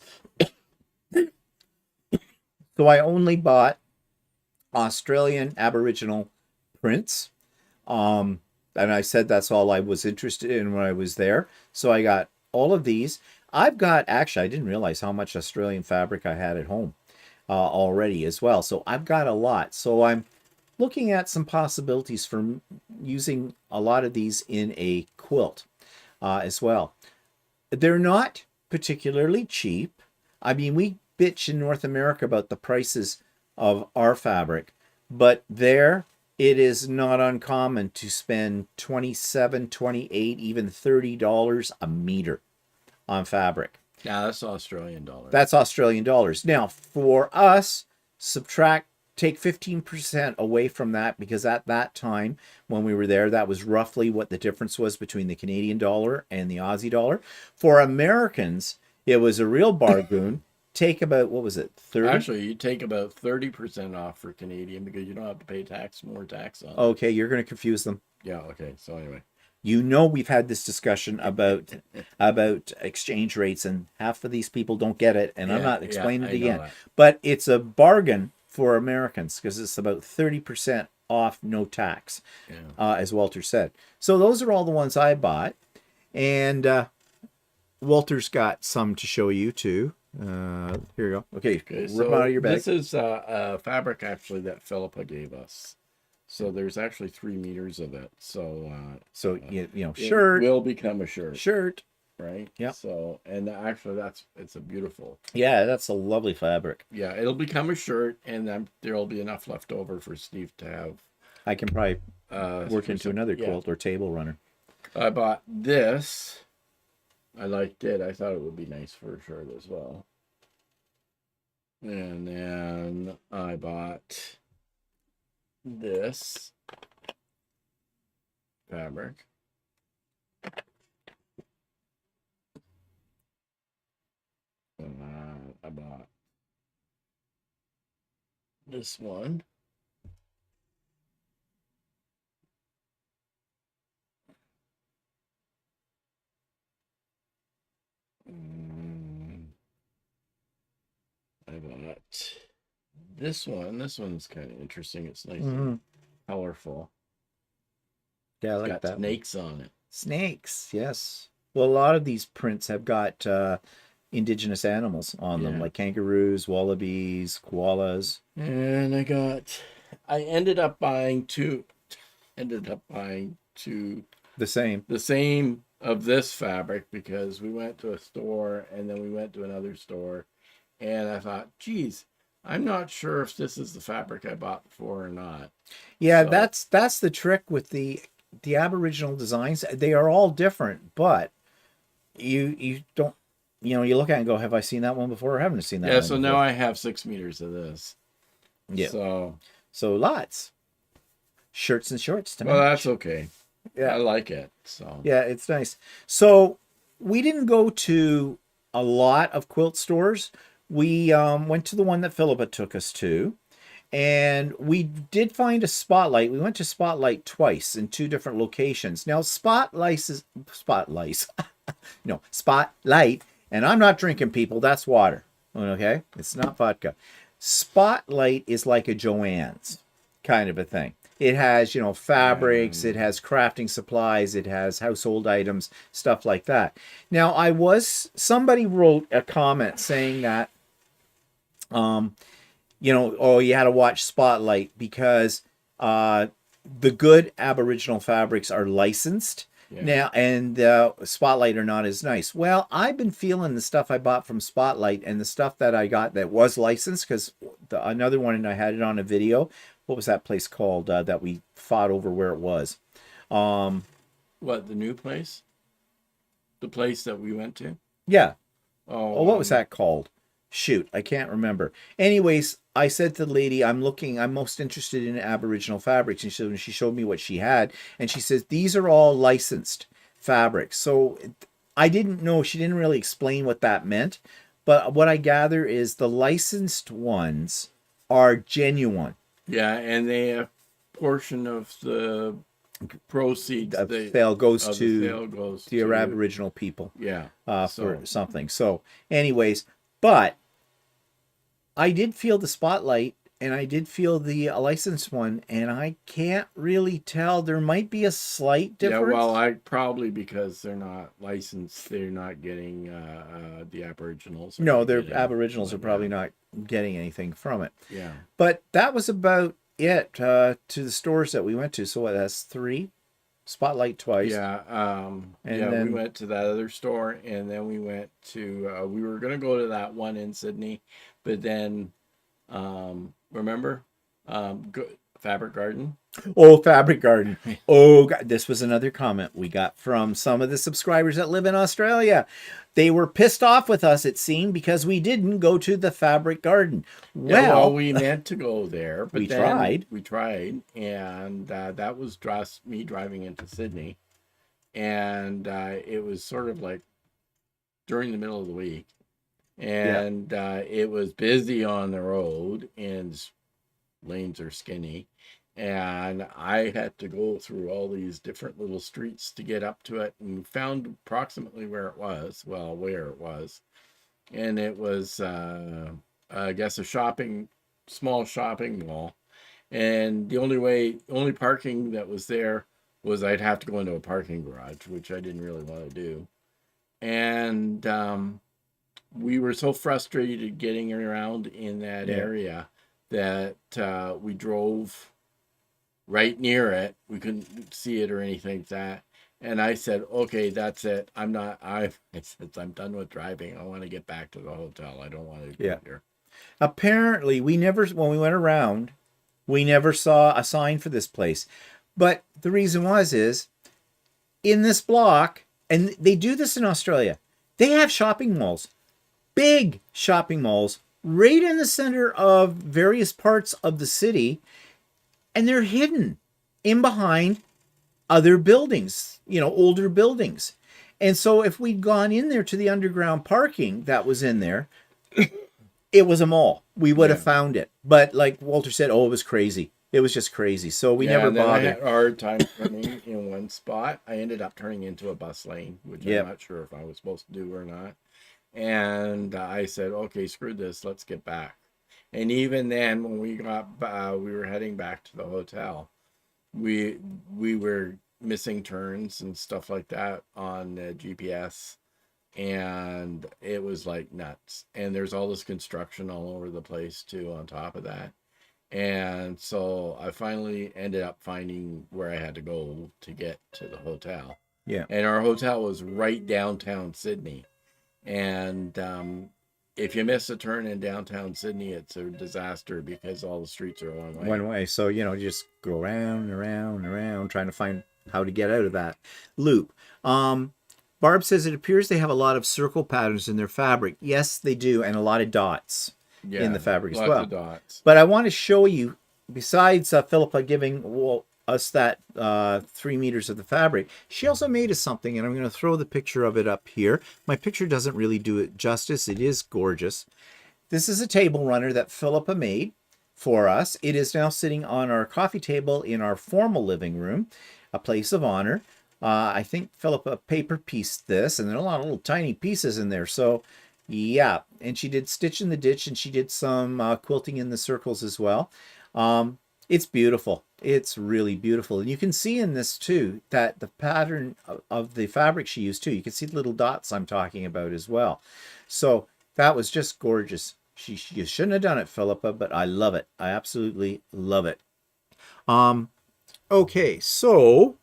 So I only bought Australian Aboriginal prints. And I said that's all I was interested in when I was there. So I got all of these. I've got, actually, I didn't realize how much Australian fabric I had at home already as well. So I've got a lot. So I'm looking at some possibilities for using a lot of these in a quilt as well. They're not particularly cheap. I mean, we bitch in North America about the prices of our fabric, but there it is not uncommon to spend 27, 28, even $30 a meter on fabric. Yeah, that's Australian dollar. That's Australian dollars. Now, for us, take 15% away from that because at that time when we were there, that was roughly what the difference was between the Canadian dollar and the Aussie dollar. For Americans, it was a real bargain. Take about, what was it, 30? Actually, you take about 30% off for Canadian because you don't have to pay more tax on it. Okay, you're going to confuse them. Yeah, okay. So anyway. You know, we've had this discussion about exchange rates, and half of these people don't get it, and I'm not explaining it again. But it's a bargain for Americans because it's about 30% off, no tax, as Walter said. So those are all the ones I bought, and Walter's got some to show you too. Here you go. Okay, rip so them out of your bag. this is a fabric actually that Philippa gave us. So there's actually 3 meters of it. So you know, it shirt will become a shirt, right? Yeah. So and actually it's a beautiful. Yeah, that's a lovely fabric. Yeah, it'll become a shirt, and then there'll be enough left over for Steve to have. I can probably work into another quilt or table runner. I bought this. I liked it. I thought it would be nice for a shirt as well. And then I bought this fabric. And I bought this one. I bought this one. This one's kind of interesting. It's nice. colorful. Yeah, I It's like got that one. snakes on it. Snakes, yes. Well, a lot of these prints have got indigenous animals on them, Yeah. like kangaroos, wallabies, koalas. And I ended up buying two. Ended up buying two The same. the same of this fabric because we went to a store and then we went to another store, and I thought, geez, I'm not sure if this is the fabric I bought before or not. Yeah, So that's the trick with the Aboriginal designs. They are all different, but you don't, you look at it and go, have I seen that one before or haven't I seen that yeah, one so now before? I have 6 meters of this. Yeah. So So lots. Shirts and shorts to well, that's match. okay. I Yeah. like it. So Yeah, it's nice. So we didn't go to a lot of quilt stores. We went to the one that Philippa took us to, and we did find a Spotlight. We went to Spotlight twice in two different locations. Now, Spotlights, no, Spotlight, and I'm not drinking, people. That's water. Okay, it's not vodka. Spotlight is like a Joann's kind of a thing. It has, fabrics, it yeah, has crafting supplies, it has household items, stuff like that. Now, somebody wrote a comment saying that, um, oh, you had to watch Spotlight because the good Aboriginal fabrics are licensed yeah. now, and Spotlight are not as nice. Well, I've been feeling the stuff I bought from Spotlight and the stuff that I got that was licensed because another one, and I had it on a video. What was that place called that we fought over where it was? Um, What, the new place? The place that we went to? yeah. Oh, Oh, what was that called? Shoot, I can't remember. Anyways, I said to the lady, I'm most interested in Aboriginal fabrics. And she showed me what she had. And she says, these are all licensed fabrics. So I didn't know, she didn't really explain what that meant. But what I gather is the licensed ones are genuine. yeah, and they a portion of the proceeds The sale goes of the to sale goes your to, Aboriginal people yeah. for So something. So, anyways, but I did feel the Spotlight and I did feel the licensed one, and I can't really tell. There might be a slight yeah, well, difference. I probably because they're not licensed, they're not getting the Aboriginals are No, not their getting Aboriginals are what, yeah, probably not getting anything from it. yeah, But that was about it to the stores that we went to. So what, that's three? Spotlight twice. yeah, And yeah. We then, went to that other store, and then we went to we were gonna go to that one in Sydney, but then remember, go, Fabric Garden. oh, Fabric Garden. Oh, God, this was another comment we got from some of the subscribers that live in Australia. They were pissed off with us, it seemed, because we didn't go to the Fabric Garden. Yeah, well, Well, we meant to go there, we but then tried. we tried, and that was just me driving into Sydney, and it was sort of like during the middle of the week, Yeah, and it was busy on the road, and lanes are skinny, and I had to go through all these different little streets to get up to it, and found approximately where it was. Well, where it was, and it was I guess a small shopping mall, and only parking that was there was I'd have to go into a parking garage, which I didn't really want to do, and we were so frustrated getting around in that yeah, area that we drove right near it. We couldn't see it or anything like that. And I said, okay, that's it. I said, I'm done with driving. I want to get back to the hotel. I don't want to yeah. be here. Apparently, when we went around, we never saw a sign for this place. But the reason is in this block, and they do this in Australia, they have shopping malls, big shopping malls, right in the center of various parts of the city, and they're hidden in behind other buildings, older buildings. And so if we'd gone in there to the underground parking that was in there, it was a mall. We would have Yeah. found it. But like Walter said, oh, it was crazy. It was just crazy. So we Yeah. never And then I bothered. had a hard time turning in one spot. I ended up turning into a bus lane, which I'm Yep. not sure if I was supposed to do or not. And I said, okay, screw this. Let's get back. And even then, when we were heading back to the hotel. we we were missing turns and stuff like that on GPS, and it was like nuts. And there's all this construction all over the place too on top of that. And so I finally ended up finding where I had to go to get to the hotel. Yeah. And our hotel was right downtown Sydney. And if you miss a turn in downtown Sydney, it's a disaster because all the streets are one way. One way. So, just go around and around and around trying to find how to get out of that loop. Barb says it appears they have a lot of circle patterns in their fabric. Yes, they do. And a lot of dots in the fabric as well. Lots of dots. But I want to show you, besides Philippa giving us that 3 meters of the fabric, she also made us something, and I'm going to throw the picture of it up here. My picture doesn't really do it justice. It is gorgeous. This is a table runner that Philippa made for us. It is now sitting on our coffee table in our formal living room, a place of honor. I think Philippa paper pieced this, and there are a lot of little tiny pieces in there. So yeah, and she did stitch in the ditch, and she did some quilting in the circles as well. It's beautiful. It's really beautiful. And you can see in this too that the pattern of the fabric she used too. You can see the little dots I'm talking about as well. So that was just gorgeous. You shouldn't have done it, Philippa, but I love it. I absolutely love it. Okay, so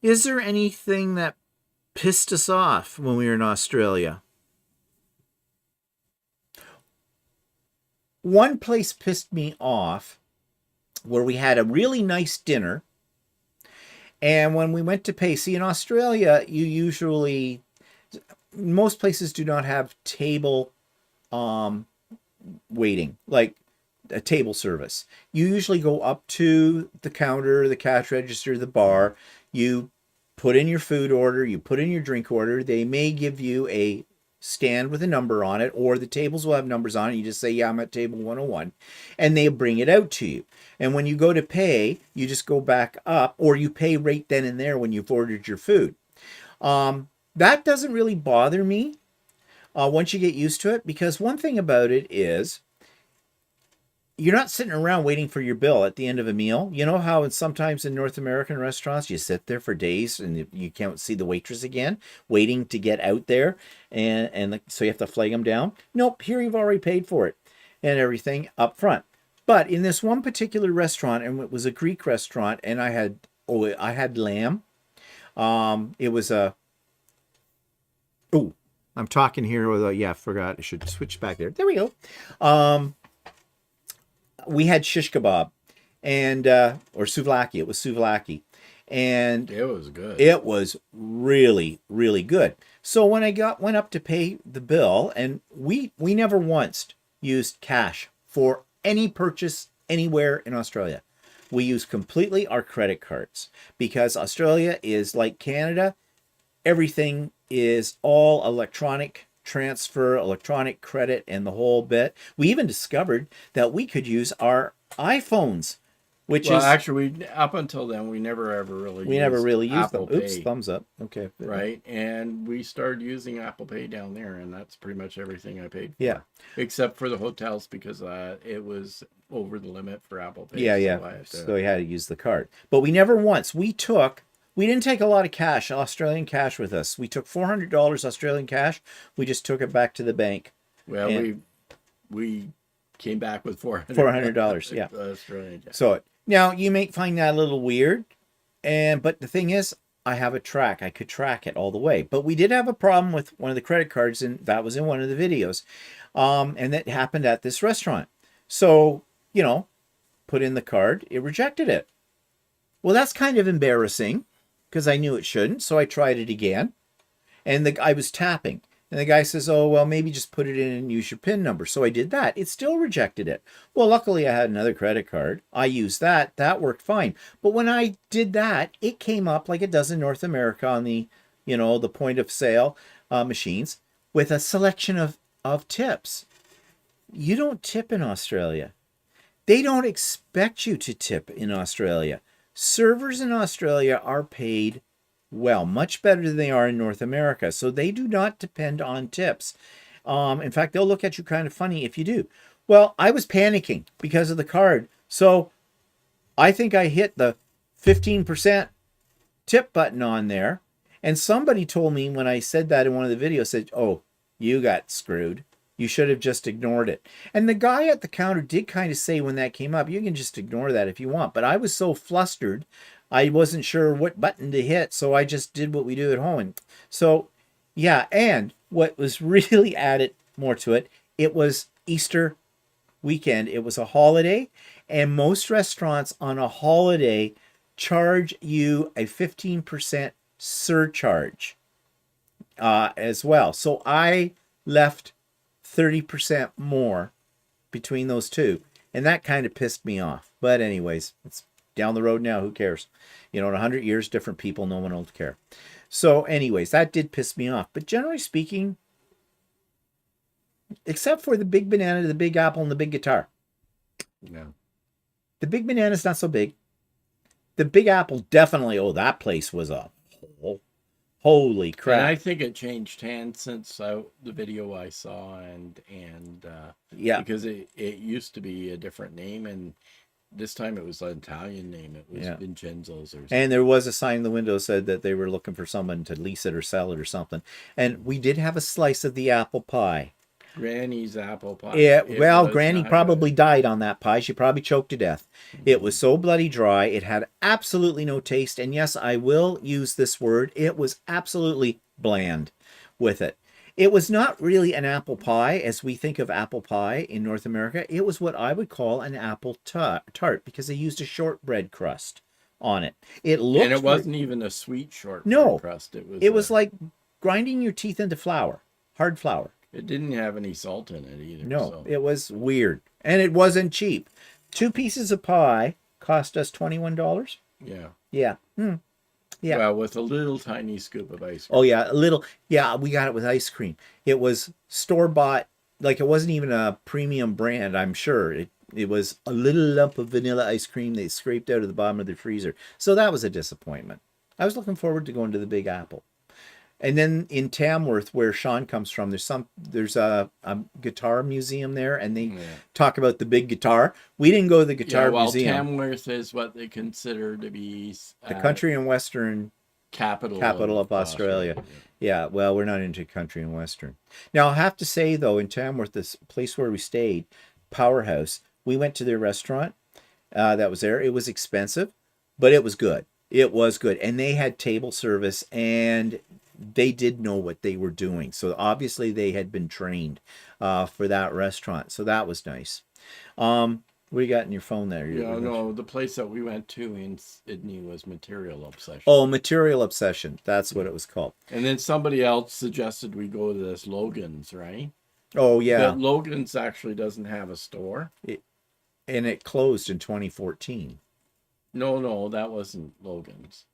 is there anything that pissed us off when we were in Australia? One place pissed me off where we had a really nice dinner, and when we went to pay, see, in Australia, most places do not have table waiting, like a table service. You usually go up to the counter, the cash register, the bar, you put in your food order, you put in your drink order. They may give you a stand with a number on it, or the tables will have numbers on it. You just say, yeah, I'm at table 101, and they bring it out to you. And when you go to pay, you just go back up, or you pay right then and there when you've ordered your food. That doesn't really bother me once you get used to it, because one thing about it is you're not sitting around waiting for your bill at the end of a meal. You know how sometimes in North American restaurants you sit there for days and you can't see the waitress again, waiting to get out there, and so you have to flag them down? Nope, here you've already paid for it and everything up front. But in this one particular restaurant, and it was a Greek restaurant, and I had lamb. It was I'm talking here with I forgot. I should switch back there. There we go. We had shish kebab and or souvlaki. It was souvlaki, and it was good. It was really, really good. So when I went up to pay the bill, and we never once used cash for any purchase anywhere in Australia. We use completely our credit cards, because Australia is like Canada. Everything is all electronic transfer, electronic credit, and the whole bit. We even discovered that we could use our iPhones, actually, up until then, we never ever really used them. Pay, Oops, thumbs up. Okay. Right, and we started using Apple Pay down there, and that's pretty much everything I paid for. Yeah. Except for the hotels, because it was over the limit for Apple Pay. Yeah. So we had to use the card. But we never once, we didn't take a lot of cash, Australian cash, with us. We took $400 Australian cash. We just took it back to the bank. Well, we came back with $400. Yeah. Australian cash. So now you may find that a little weird, but the thing is, I have a track. I could track it all the way. But we did have a problem with one of the credit cards, and that was in one of the videos, and that happened at this restaurant. So put in the card, it rejected it. Well, that's kind of embarrassing, because I knew it shouldn't, so I tried it again, and I was tapping, and the guy says, oh, well, maybe just put it in and use your PIN number. So I did that. It still rejected it. Well, luckily I had another credit card. I used that. That worked fine. But when I did that, it came up like it does in North America on the, the point of sale machines, with a selection of tips. You don't tip in Australia. They don't expect you to tip in Australia. Servers in Australia are paid well, much better than they are in North America. So they do not depend on tips. In fact, they'll look at you kind of funny if you do. Well, I was panicking because of the card. So I think I hit the 15% tip button on there. And somebody told me when I said that in one of the videos, said, oh, you got screwed. You should have just ignored it. And the guy at the counter did kind of say when that came up, you can just ignore that if you want. But I was so flustered, I wasn't sure what button to hit. So I just did what we do at home. And so, yeah. And what was really added more to it, it was Easter weekend. It was a holiday. And most restaurants on a holiday charge you a 15% surcharge as well. So I left 30% more between those two. And that kind of pissed me off. But anyways, it's down the road now. Who cares? You know, in 100 years, different people, no one will care. So anyways, that did piss me off. But generally speaking, except for the big banana, the big apple, and the big guitar. Yeah. The big banana is not so big. The big apple definitely, oh, that place was a hole. Holy crap. And I think it changed hands since the video I saw, and yeah, because it used to be a different name, and this time it was an Italian name. It was Vincenzo's or something. And there was a sign in the window said that they were looking for someone to lease it or sell it or something. And we did have a slice of the apple pie. Granny's apple pie. Yeah, well, Granny probably died on that pie. She probably choked to death. Mm-hmm. It was so bloody dry. It had absolutely no taste. And yes, I will use this word. It was absolutely bland with it. It was not really an apple pie as we think of apple pie in North America. It was what I would call an apple tart because they used a shortbread crust on it. It looked, and it wasn't even a sweet shortbread crust. It was like grinding your teeth into flour, hard flour. It didn't have any salt in it either. No, so. It was weird. And it wasn't cheap. 2 pieces of pie cost us $21. Yeah. Yeah. Yeah. Well, with a little tiny scoop of ice cream. Oh, yeah. A little. Yeah, we got it with ice cream. It was store-bought. Like, it wasn't even a premium brand, I'm sure. It was a little lump of vanilla ice cream they scraped out of the bottom of the freezer. So that was a disappointment. I was looking forward to going to the Big Apple. And then in Tamworth, where Sean comes from, there's a guitar museum there, and they talk about the big guitar. We didn't go to the guitar museum. Tamworth is what they consider to be the country and western capital of Australia. Yeah, well, we're not into country and western. Now, I'll have to say, though, in Tamworth, this place where we stayed, Powerhouse, we went to their restaurant that was there. It was expensive, but it was good. It was good. And they had table service, and they did know what they were doing. So obviously they had been trained for that restaurant. So that was nice. What do you got in your phone there? No, the place that we went to in Sydney was Material Obsession. Oh, Material Obsession. That's what it was called. And then somebody else suggested we go to this Logan's, right? Oh, yeah. But Logan's actually doesn't have a store. And it closed in 2014. No, that wasn't Logan's.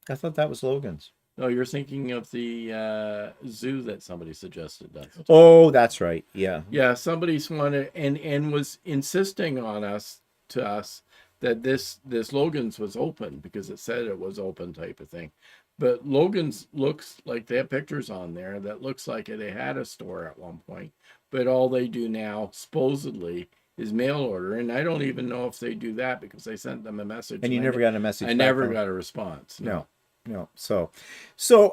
I thought that was Logan's. No, you're thinking of the zoo that somebody suggested. Oh, that's right. Yeah. Yeah, somebody's wanted and was insisting on us that this Logan's was open because it said it was open type of thing. But Logan's looks like they have pictures on there that looks like they had a store at one point. But all they do now, supposedly, is mail order. And I don't even know if they do that because I sent them a message. And you never got a message. I never got a response. No. So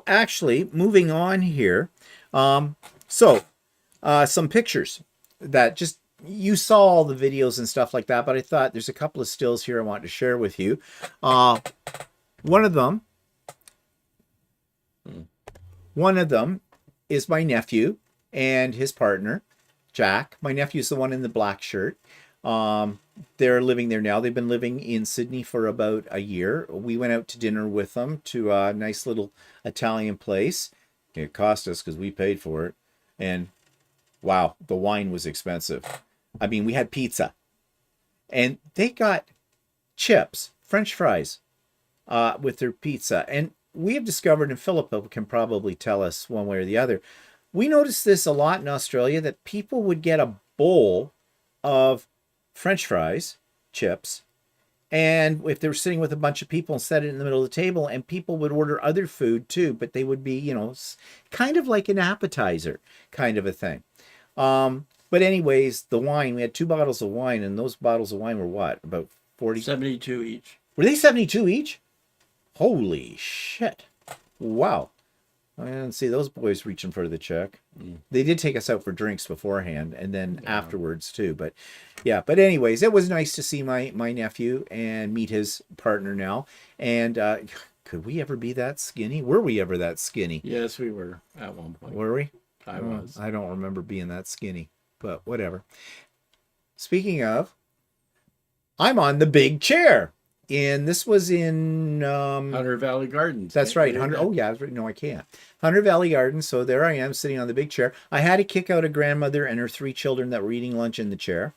actually, moving on here. Some pictures that just, you saw all the videos and stuff like that, but I thought there's a couple of stills here I want to share with you. One of them is my nephew and his partner, Jack. My nephew's the one in the black shirt. They're living there now. They've been living in Sydney for about a year. We went out to dinner with them to a nice little Italian place. It cost us because we paid for it. And wow, the wine was expensive. I mean, we had pizza. And they got chips, French fries, with their pizza. And we have discovered, and Philippa can probably tell us one way or the other, we noticed this a lot in Australia, that people would get a bowl of French fries, chips, and if they were sitting with a bunch of people and set it in the middle of the table, and people would order other food too, but they would be, kind of like an appetizer kind of a thing. But anyways, the wine, we had 2 bottles of wine, and those bottles of wine were what? About 40. 72 each. Were they 72 each? Holy shit. Wow. I didn't see those boys reaching for the check. They did take us out for drinks beforehand and then afterwards too. But yeah, but anyways, it was nice to see my nephew and meet his partner now. And could we ever be that skinny? Were we ever that skinny? Yes, we were at one point. Were we? I was. I don't remember being that skinny, but whatever. Speaking of, I'm on the big chair. And this was in Hunter Valley Gardens. That's right. Oh yeah, no, I can't. Hunter Valley Gardens. So there I am sitting on the big chair. I had to kick out a grandmother and her 3 children that were eating lunch in the chair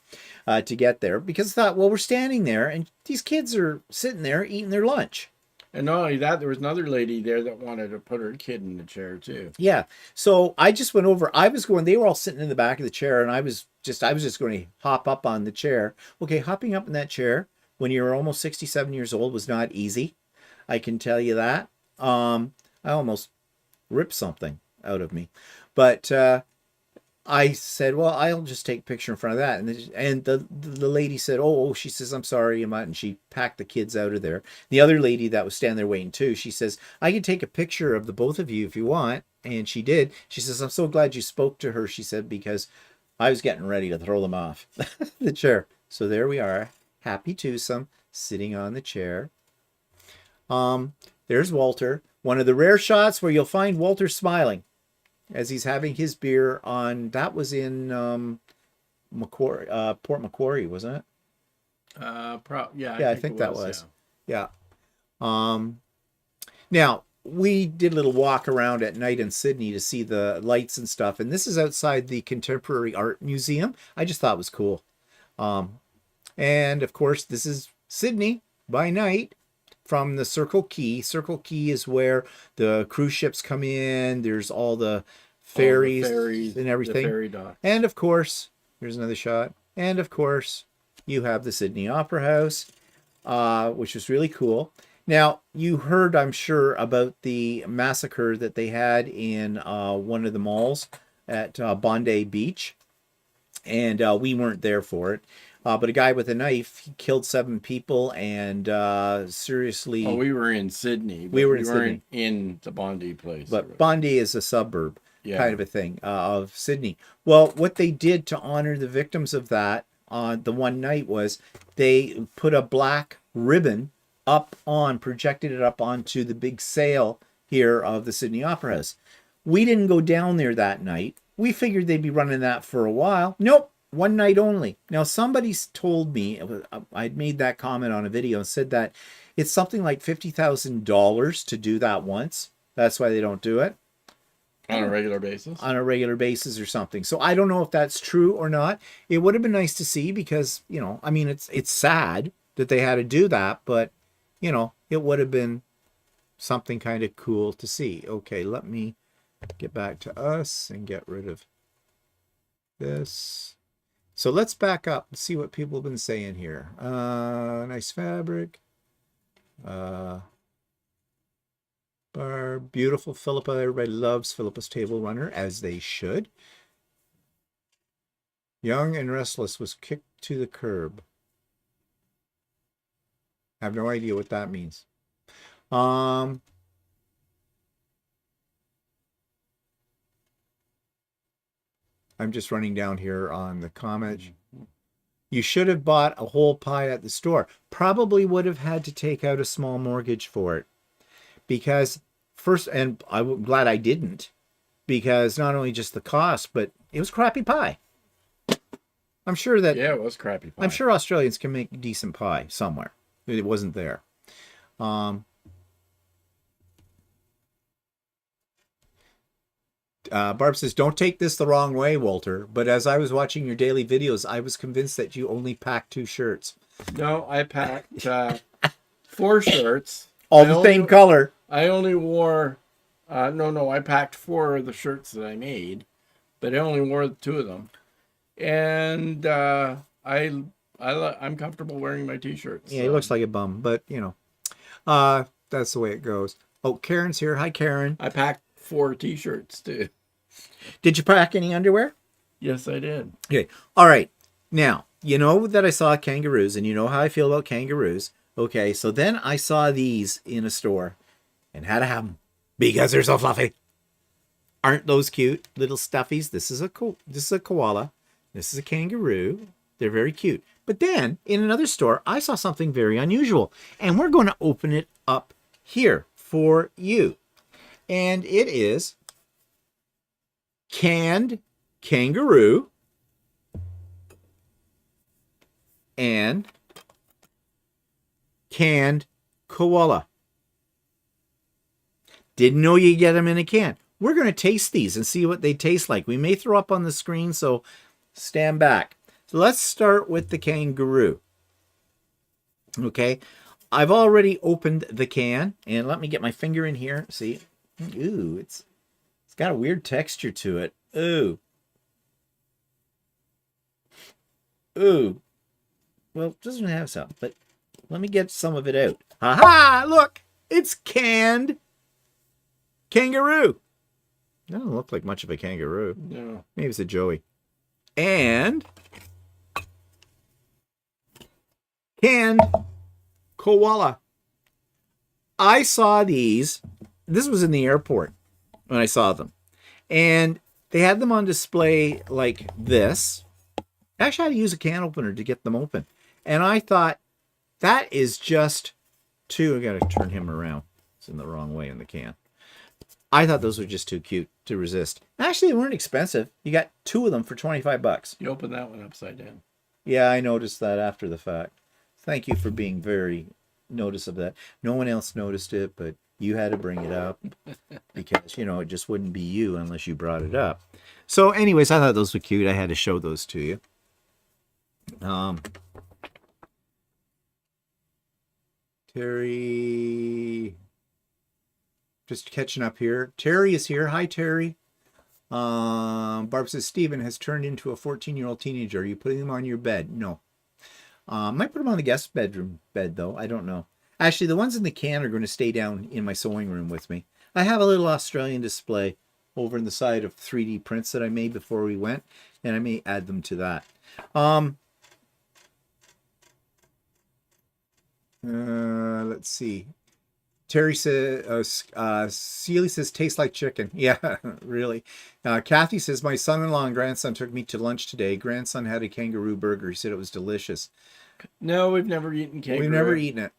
to get there because I thought, well, we're standing there and these kids are sitting there eating their lunch. And not only that, there was another lady there that wanted to put her kid in the chair too. Yeah. So I just went over. They were all sitting in the back of the chair, and I was just going to hop up on the chair. Okay, hopping up in that chair when you're almost 67 years old was not easy. I can tell you that. I almost ripped something out of me. But I said, well, I'll just take a picture in front of that. And the lady said, oh, she says, I'm sorry, Emma. And she packed the kids out of there. The other lady that was standing there waiting too, she says, I can take a picture of the both of you if you want. And she did. She says, I'm so glad you spoke to her, she said, because I was getting ready to throw them off the chair. So there we are. Happy twosome sitting on the chair. There's Walter. One of the rare shots where you'll find Walter smiling as he's having his beer on. That was in Port Macquarie, wasn't it? I think that was. Yeah. Now we did a little walk around at night in Sydney to see the lights and stuff, and this is outside the Contemporary Art Museum. I just thought it was cool. And of course, this is Sydney by night from the Circle Quay. Circle Quay is where the cruise ships come in. There's all the ferries and everything. The ferry dock. And of course, here's another shot. And of course, you have the Sydney Opera House, which is really cool. Now, you heard, I'm sure, about the massacre that they had in one of the malls at Bondi Beach. And we weren't there for it. But a guy with a knife, he killed 7 people and seriously... Oh, we were in Sydney. We weren't Sydney. In the Bondi place. But Bondi is a suburb kind of a thing of Sydney. Well, what they did to honor the victims of that on the one night was they put a black ribbon projected it up onto the big sail here of the Sydney Opera House. We didn't go down there that night. We figured they'd be running that for a while. Nope. One night only. Now, somebody's told me, I'd made that comment on a video and said that it's something like $50,000 to do that once. That's why they don't do it. On a regular basis? On a regular basis or something. So I don't know if that's true or not. It would have been nice to see because, I mean, it's sad that they had to do that, but, it would have been something kind of cool to see. Okay, let me get back to us and get rid of this. So let's back up and see what people have been saying here. Nice fabric. Bar, beautiful Philippa. Everybody loves Philippa's Table Runner, as they should. Young and restless was kicked to the curb. I have no idea what that means. I'm just running down here on the comments. You should have bought a whole pie at the store. Probably would have had to take out a small mortgage for it. Because first, and I'm glad I didn't, because not only just the cost, but it was crappy pie. I'm sure that... Yeah, it was crappy pie. I'm sure Australians can make decent pie somewhere. It wasn't there. Barb says, don't take this the wrong way, Walter, but as I was watching your daily videos, I was convinced that you only packed 2 shirts. No, I packed 4 shirts. All the same color. I only wore, I packed 4 of the shirts that I made, but I only wore 2 of them. And I'm comfortable wearing my t-shirts. Yeah, he looks like a bum, but, that's the way it goes. Oh, Karen's here. Hi, Karen. I packed 4 t-shirts, too. Did you pack any underwear? Yes, I did. Okay. All right. Now, you know that I saw kangaroos, and you know how I feel about kangaroos. Okay, so then I saw these in a store and had to have them because they're so fluffy. Aren't those cute little stuffies? This is a koala. This is a kangaroo. They're very cute. But then in another store, I saw something very unusual, and we're going to open it up here for you. And it is canned kangaroo and canned koala. Didn't know you get them in a can. We're going to taste these and see what they taste like. We may throw up on the screen, so stand back. So let's start with the kangaroo. Okay, I've already opened the can, and let me get my finger in here. See, ooh, it's got a weird texture to it. Ooh, ooh. Well, it doesn't have some, but let me get some of it out. Ha! Look, it's canned kangaroo. That doesn't look like much of a kangaroo. No. Maybe it's a joey. And canned koala. I saw these. This was in the airport when I saw them. And they had them on display like this. Actually, I had to use a can opener to get them open. And I thought, that is just too... I got to turn him around. It's in the wrong way in the can. I thought those were just too cute to resist. Actually, they weren't expensive. You got 2 of them for $25. You opened that one upside down. Yeah, I noticed that after the fact. Thank you for being very notice of that. No one else noticed it, but you had to bring it up because, you know, it just wouldn't be you unless you brought it up. So anyways, I thought those were cute. I had to show those to you. Terry, just catching up here. Terry is here. Hi, Terry. Barb says, Stephen has turned into a 14-year-old teenager. Are you putting him on your bed? No. Might put him on the guest bedroom bed, though. I don't know. Actually, the ones in the can are going to stay down in my sewing room with me. I have a little Australian display over in the side of 3D prints that I made before we went, and I may add them to that. Let's see. Terry says, Seely says, tastes like chicken. Yeah, really. Kathy says, my son-in-law and grandson took me to lunch today. Grandson had a kangaroo burger. He said it was delicious. No, we've never eaten kangaroo. We've never eaten it.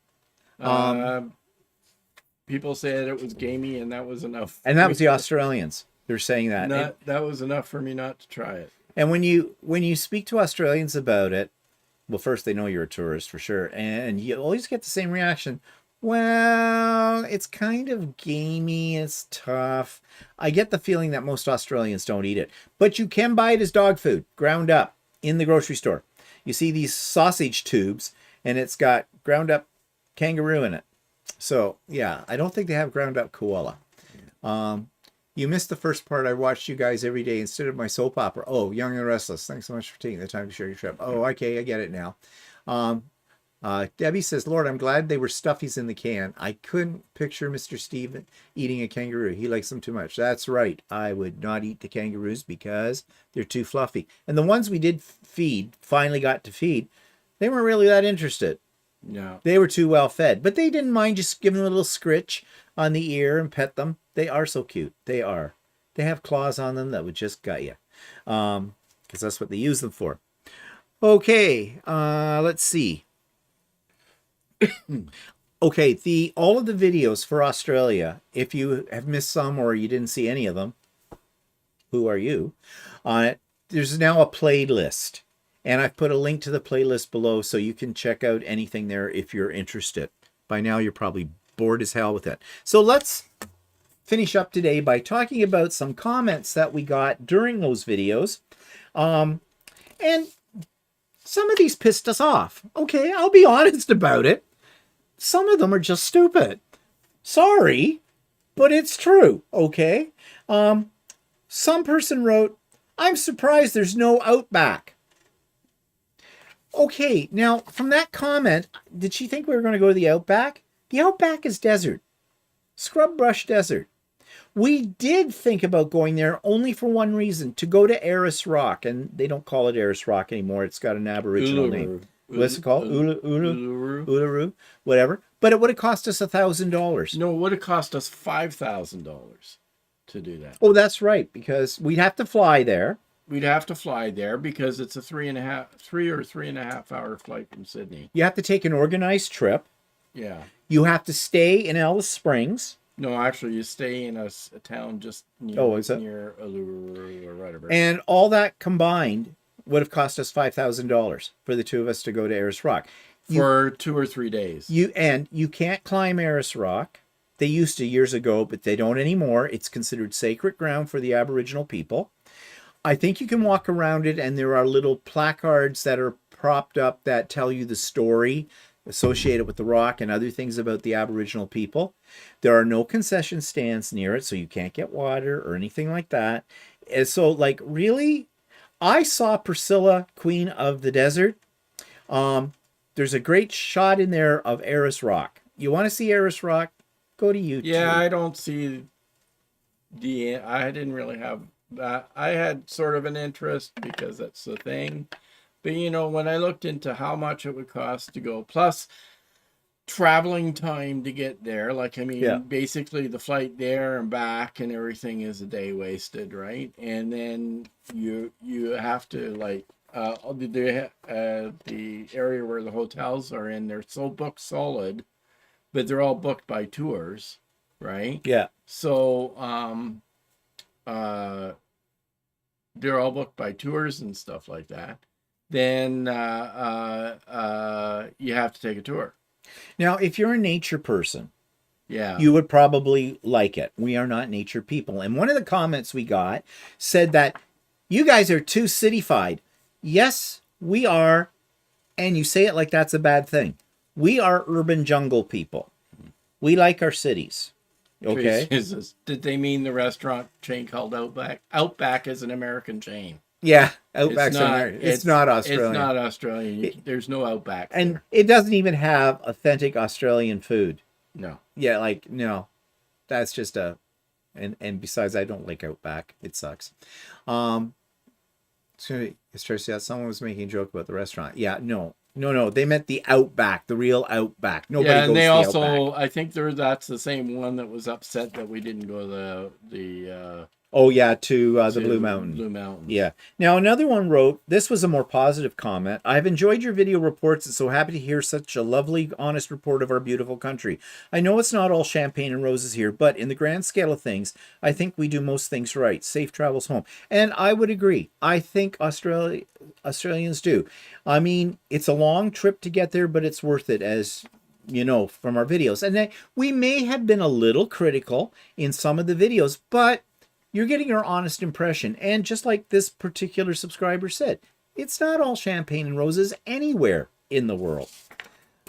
People said it was gamey, and that was enough. And that was the Australians. They're saying that. That was enough for me not to try it. And when you speak to Australians about it, well, first they know you're a tourist for sure, and you always get the same reaction. Well, it's kind of gamey. It's tough. I get the feeling that most Australians don't eat it, but you can buy it as dog food, ground up in the grocery store. You see these sausage tubes, and it's got ground up kangaroo in it. So yeah, I don't think they have ground up koala. You missed the first part. I watched you guys every day instead of my soap opera. Oh, Young and Restless. Thanks so much for taking the time to share your trip. Oh, okay, I get it now. Debbie says, Lord, I'm glad they were stuffies in the can. I couldn't picture Mr. Steve eating a kangaroo. He likes them too much. That's right. I would not eat the kangaroos because they're too fluffy. And the ones we did finally got to feed, they weren't really that interested. No. They were too well fed. But they didn't mind just giving them a little scritch on the ear and pet them. They are so cute. They are. They have claws on them that would just gut you. Because that's what they use them for. Okay, let's see. Okay, all of the videos for Australia, if you have missed some or you didn't see any of them, who are you? There's now a playlist. And I've put a link to the playlist below so you can check out anything there if you're interested. By now you're probably bored as hell with it. So let's finish up today by talking about some comments that we got during those videos. And some of these pissed us off. Okay, I'll be honest about it. Some of them are just stupid. Sorry, but it's true, okay? Some person wrote, I'm surprised there's no Outback. Okay, now, from that comment, did she think we were going to go to the Outback? The Outback is desert. Scrub brush desert. We did think about going there only for one reason, to go to Eris Rock, and they don't call it Eris Rock anymore. It's got an Aboriginal name. Uluru. What's it called? Uluru. Uluru, whatever. But it would have cost us $1,000. No, it would have cost us $5,000 to do that. Oh, that's right, because we'd have to fly there. We'd have to fly there because it's a 3.5 hour flight from Sydney. You have to take an organized trip. Yeah. You have to stay in Alice Springs. No, actually, you stay in a town just near, near Uluru or whatever. And all that combined would have cost us $5,000 for the two of us to go to Eris Rock. For 2 or 3 days. You can't climb Eris Rock. They used to years ago, but they don't anymore. It's considered sacred ground for the Aboriginal people. I think you can walk around it, and there are little placards that are propped up that tell you the story associated with the rock and other things about the Aboriginal people. There are no concession stands near it, so you can't get water or anything like that. And so, like, really, I saw Priscilla, Queen of the Desert. There's a great shot in there of Eris Rock. You want to see Eris Rock? Go to YouTube. Yeah, I don't see I didn't really have that. I had sort of an interest because that's the thing. But, you know, when I looked into how much it would cost to go, plus traveling time to get there, like, I mean, basically the flight there and back and everything is a day wasted, right? And then you have to, like, the area where the hotels are in, they're so booked solid, but they're all booked by tours, right? Yeah. So, they're all booked by tours and stuff like that. Then you have to take a tour. Now, if you're a nature person, yeah, you would probably like it. We are not nature people. And one of the comments we got said that you guys are too cityfied. Yes, we are. And you say it like that's a bad thing. We are urban jungle people. We like our cities. Okay. Did they mean the restaurant chain called Outback? Outback is an American chain. Yeah, Outback's American. It's not Australian. It's not Australian. There's no Outback. And it doesn't even have authentic Australian food. No. Yeah, like, no. That's just and besides, I don't like Outback. It sucks. So someone was making a joke about the restaurant. Yeah, no. They meant the Outback, the real Outback. Nobody goes to the Outback. I think that's the same one that was upset that we didn't go to the the Blue Mountain. Blue Mountain. Yeah. Now, another one wrote, this was a more positive comment. I've enjoyed your video reports and so happy to hear such a lovely, honest report of our beautiful country. I know it's not all champagne and roses here, but in the grand scale of things, I think we do most things right. Safe travels home. And I would agree. I think Australians do. I mean, it's a long trip to get there, but it's worth it, as you know from our videos. And then we may have been a little critical in some of the videos, but you're getting our honest impression. And just like this particular subscriber said, it's not all champagne and roses anywhere in the world.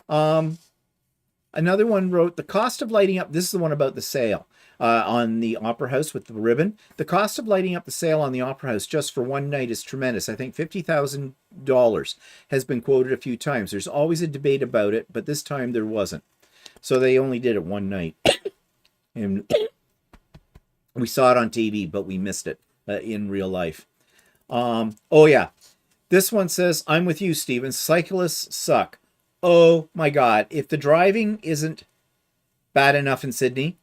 Another one wrote, the cost of lighting up, this is the one about the sail on the Opera House with the ribbon. The cost of lighting up the sail on the Opera House just for one night is tremendous. I think $50,000 has been quoted a few times. There's always a debate about it, but this time there wasn't. So they only did it one night. And we saw it on TV, but we missed it in real life. Oh, yeah. This one says, I'm with you, Steven. Cyclists suck. Oh, my God. If the driving isn't bad enough in Sydney,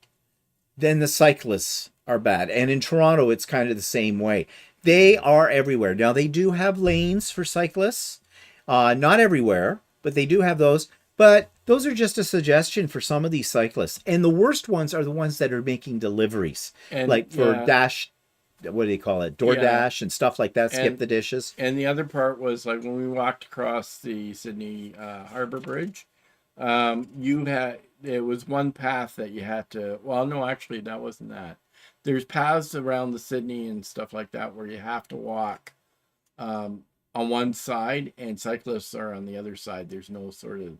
then the cyclists are bad. And in Toronto, it's kind of the same way. They are everywhere. Now, they do have lanes for cyclists. Not everywhere, but they do have those. But those are just a suggestion for some of these cyclists. And the worst ones are the ones that are making deliveries. And, like for Dash, what do they call it? DoorDash and stuff like that. Skip the dishes. And the other part was like when we walked across the Sydney Harbour Bridge, it was one path that you had to, well, no, actually that wasn't that. There's paths around the Sydney and stuff like that where you have to walk on one side and cyclists are on the other side. There's no sort of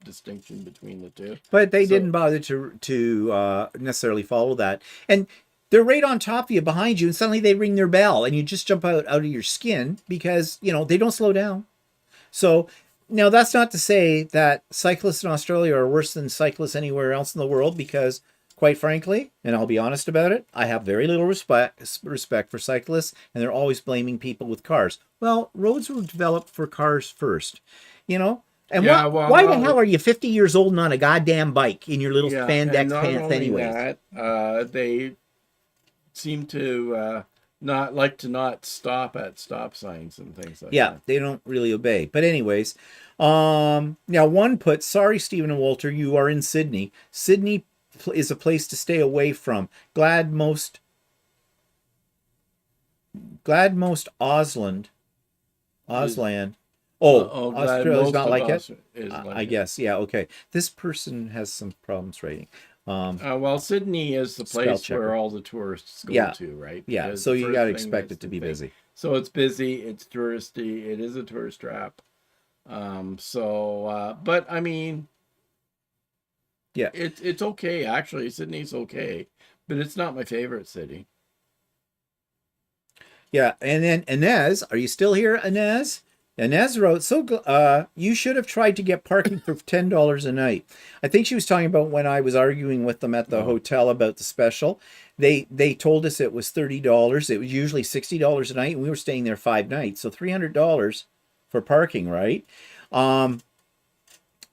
distinction between the two. But they didn't bother to necessarily follow that. And they're right on top of you, behind you, and suddenly they ring their bell and you just jump out of your skin because, they don't slow down. So now that's not to say that cyclists in Australia are worse than cyclists anywhere else in the world, because quite frankly, and I'll be honest about it, I have very little respect for cyclists, and they're always blaming people with cars. Well, roads were developed for cars first, you know. And Yeah, why the well, hell are you 50 years old and on a goddamn bike in your little yeah, and spandex not pants, only anyways? that, they seem to not like to not stop at stop signs and things like Yeah, that. they don't really obey. But anyways, now one put, sorry, Stephen and Walter, you are in Sydney. Sydney is a place to stay away from. Glad most Is Ausland. Oh, glad Australia's most not of like it? us is I like it. guess. Yeah, okay. This person has some problems writing. Well, Sydney is the Spell place checker. where all the tourists go Yeah, to, right? yeah. Because So the you got first to thing expect is it to to be think. busy. So it's busy, it's touristy, it is a tourist trap. But I mean, Yeah, it's okay actually. Sydney's okay, but it's not my favorite city. yeah. And then Inez, are you still here, Inez? Inez wrote, you should have tried to get parking for $10 a night. I think she was talking about when I was arguing with them at the Oh, hotel about the special. They told us it was $30. It was usually $60 a night, and we were staying there 5 nights, so $300 for parking, right? Um,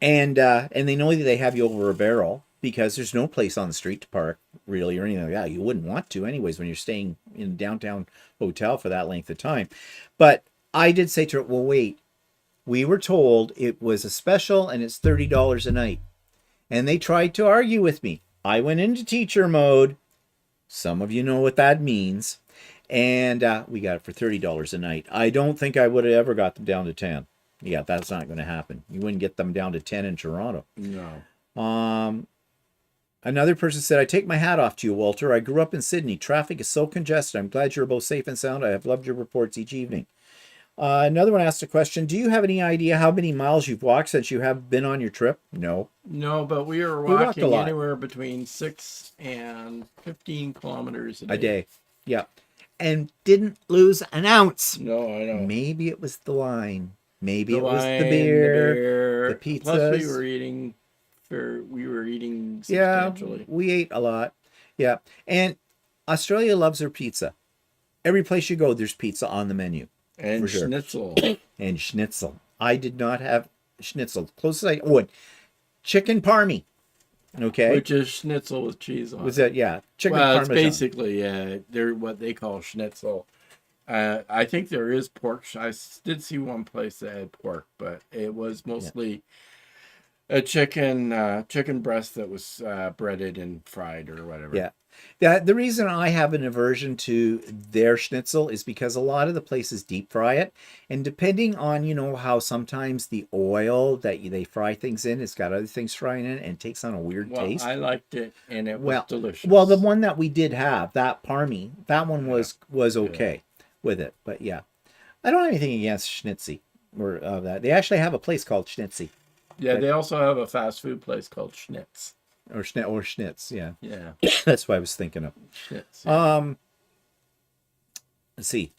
and they know that they have you over a barrel because there's no place on the street to park really or anything like that. You wouldn't want to anyways when you're staying in a downtown hotel for that length of time. But I did say to her, well, wait, we were told it was a special and it's $30 a night. And they tried to argue with me. I went into teacher mode. Some of you know what that means. And we got it for $30 a night. I don't think I would have ever got them down to 10. Yeah, that's not going to happen. You wouldn't get them down to 10 in Toronto. no. Another person said, I take my hat off to you, Walter. I grew up in Sydney. Traffic is so congested. I'm glad you're both safe and sound. I have loved your reports each evening. Another one asked a question. Do you have any idea how many miles you've walked since you have been on your trip? No. No, but we were We walked a walking lot. anywhere between 6 and 15 kilometers A day. Yeah. And didn't lose an ounce. No, I know. Maybe it was the wine. Maybe The it was wine, the beer, the pizzas. Plus, we were eating Yeah, substantially. we ate a lot. Yeah. And Australia loves their pizza. Every place you go, there's pizza on the menu. And for sure. schnitzel. And schnitzel. I did not have schnitzel. Closest I would. Chicken parmy. Okay. Which is schnitzel with cheese on Was it. that, yeah. Chicken Well, parmesan. it's basically, they're what they call schnitzel. I think there is pork. I did see one place that had pork, but it was mostly a chicken breast that was breaded and fried or whatever. Yeah. The reason I have an aversion to their schnitzel is because a lot of the places deep fry it. And depending on, how sometimes the oil that they fry things in, it's got other things frying in it and it takes on a weird Well, taste. I liked it, and it was delicious. Well, the one that we did have, that parmy, that one was okay with it. But yeah, I don't have anything against Schnitzy or that. They actually have a place called Schnitzy. Yeah, they also have a fast food place called Schnitz. Or Schnitz, yeah. Yeah. That's what I was thinking of. Schnitz. Yeah. Let's see.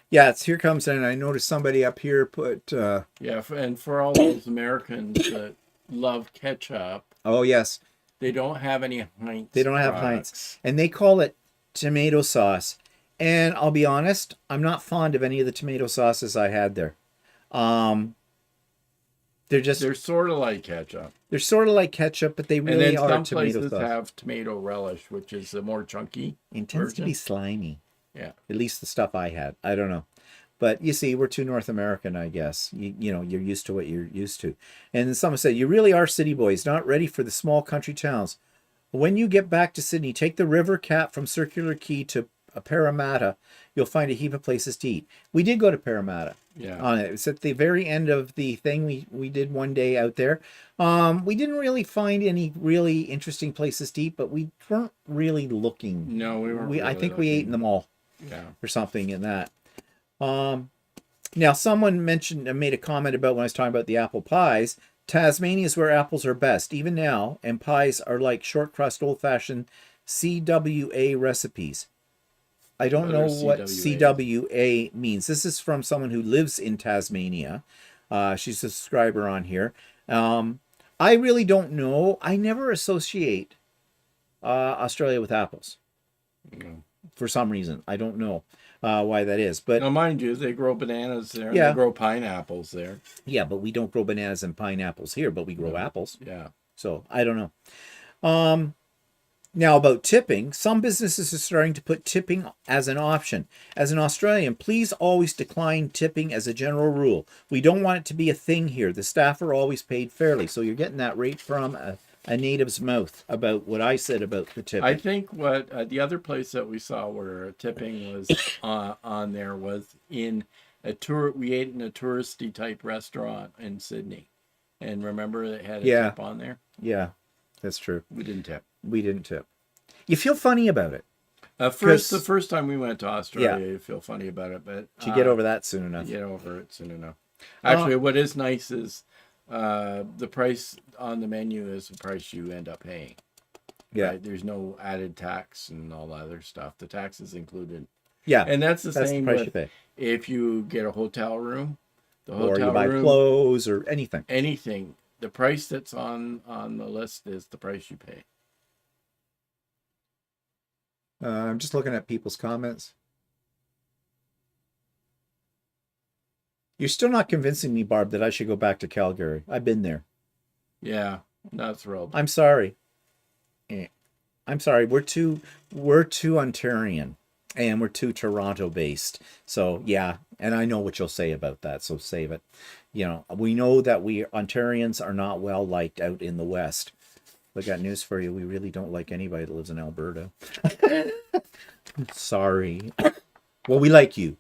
Yeah, here comes, and I noticed somebody up here put. Yeah, and for all those Americans that love ketchup, Oh yes, they don't have any Heinz. they don't have products. Heinz, and they call it tomato sauce. And I'll be honest, I'm not fond of any of the tomato sauces I had there. They're sort of like ketchup. They're sort of like ketchup, but they And really then are some tomato places sauce. have tomato relish, which is a more chunky. It tends to version. be slimy. Yeah. At least the stuff I had. I don't know. But you see, we're too North American, I guess. You're used to what you're used to. And then someone said, you really are city boys, not ready for the small country towns. When you get back to Sydney, take the river cap from Circular Quay to Parramatta. You'll find a heap of places to eat. We did go to Parramatta. Yeah. On it. It's at the very end of the thing we did one day out there. We didn't really find any really interesting places to eat, but we weren't really looking. No, we weren't. I really think we ate in the mall. Yeah. Or something in that. Now someone made a comment about when I was talking about the apple pies. Tasmania is where apples are best, even now, and pies are like short crust, old fashioned CWA recipes. I don't know what CWA means. This is from someone who lives in Tasmania. She's a subscriber on here. I really don't know. I never associate Australia with apples Mm. for some reason. I don't know why that is, but Now, mind you, they grow bananas there, and they yeah, grow pineapples there. yeah, but we don't grow bananas and pineapples here, but we grow No. apples. Yeah. So I don't know. Now about tipping, some businesses are starting to put tipping as an option. As an Australian, please always decline tipping as a general rule. We don't want it to be a thing here. The staff are always paid fairly. So you're getting that right from a native's mouth about what I said about the tipping. I think what the other place that we saw where tipping was on there was in a tour. We ate in a touristy type restaurant in Sydney, and remember it had a Yeah. tip on there. Yeah, that's true. We didn't tip. We didn't tip. You feel funny about it. The first time we went to Australia, you feel funny about it, but you get over that soon enough. Get over it soon enough. Actually, what is nice is the price on the menu is the price you end up paying. Yeah. Right? There's no added tax and all that other stuff. The tax is included. Yeah. And that's the same price with you pay. if you get a hotel room. The Or hotel you buy room, clothes or anything. anything. The price that's on the list is the price you pay. I'm just looking at people's comments. You're still not convincing me, Barb, that I should go back to Calgary. I've been there. Yeah, not thrilled. I'm sorry. I'm sorry. We're too Ontarian and we're too Toronto based. So yeah, and I know what you'll say about that. So save it. You know, we know that we Ontarians are not well liked out in the West. I got news for you. We really don't like anybody that lives in Alberta. Sorry. Well, we like you.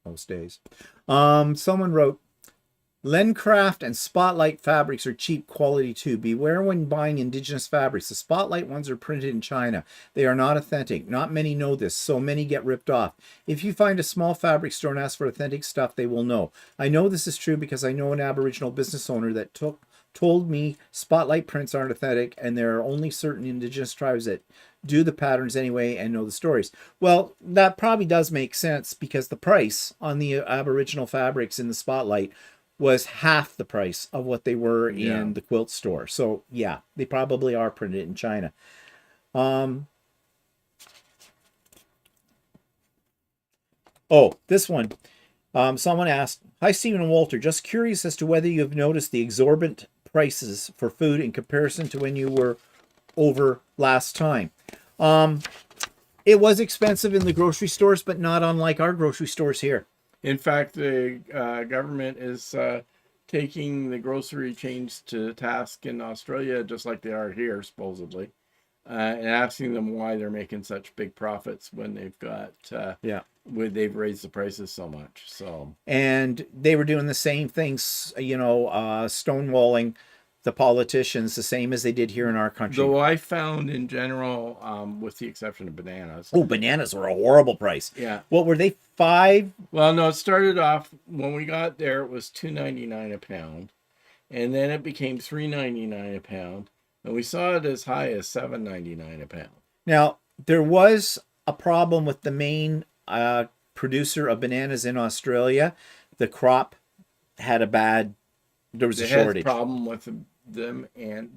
Most days. Someone wrote, Lencraft and Spotlight fabrics are cheap quality too. Beware when buying indigenous fabrics. The Spotlight ones are printed in China. They are not authentic. Not many know this, so many get ripped off. If you find a small fabric store and ask for authentic stuff, they will know. I know this is true because I know an Aboriginal business owner that told me Spotlight prints aren't authentic and there are only certain indigenous tribes that do the patterns anyway and know the stories. Well, that probably does make sense because the price on the Aboriginal fabrics in the Spotlight was half the price of what they were in the quilt store. So yeah, they probably are printed in China. Oh, this one. Someone asked, hi, Stephen and Walter. Just curious as to whether you have noticed the exorbitant prices for food in comparison to when you were over last time. It was expensive in the grocery stores, but not unlike our grocery stores here. In fact, the government is taking the grocery chains to task in Australia, just like they are here, supposedly, and asking them why they're making such big profits when they've got when they've raised the prices so much. So, and they were doing the same things, stonewalling the politicians the same as they did here in our country. Though I found in general, with the exception of bananas. Oh, bananas were a horrible price. Yeah. What were they, $5? Well, no, it started off when we got there. It was $2.99 a pound, and then it became $3.99 a pound, and we saw it as high as $7.99 a pound. Now there was a problem with the main producer of bananas in Australia. The crop had there was a shortage. Had a problem with them,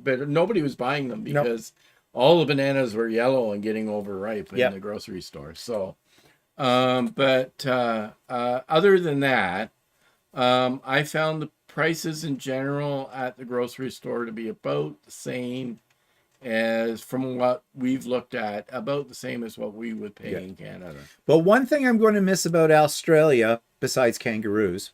but nobody was buying them because all the bananas were yellow and getting overripe in the grocery store. So, but other than that, I found the prices in general at the grocery store to be about the same as from what we've looked at, about the same as what we would pay in Canada. But one thing I'm going to miss about Australia, besides kangaroos,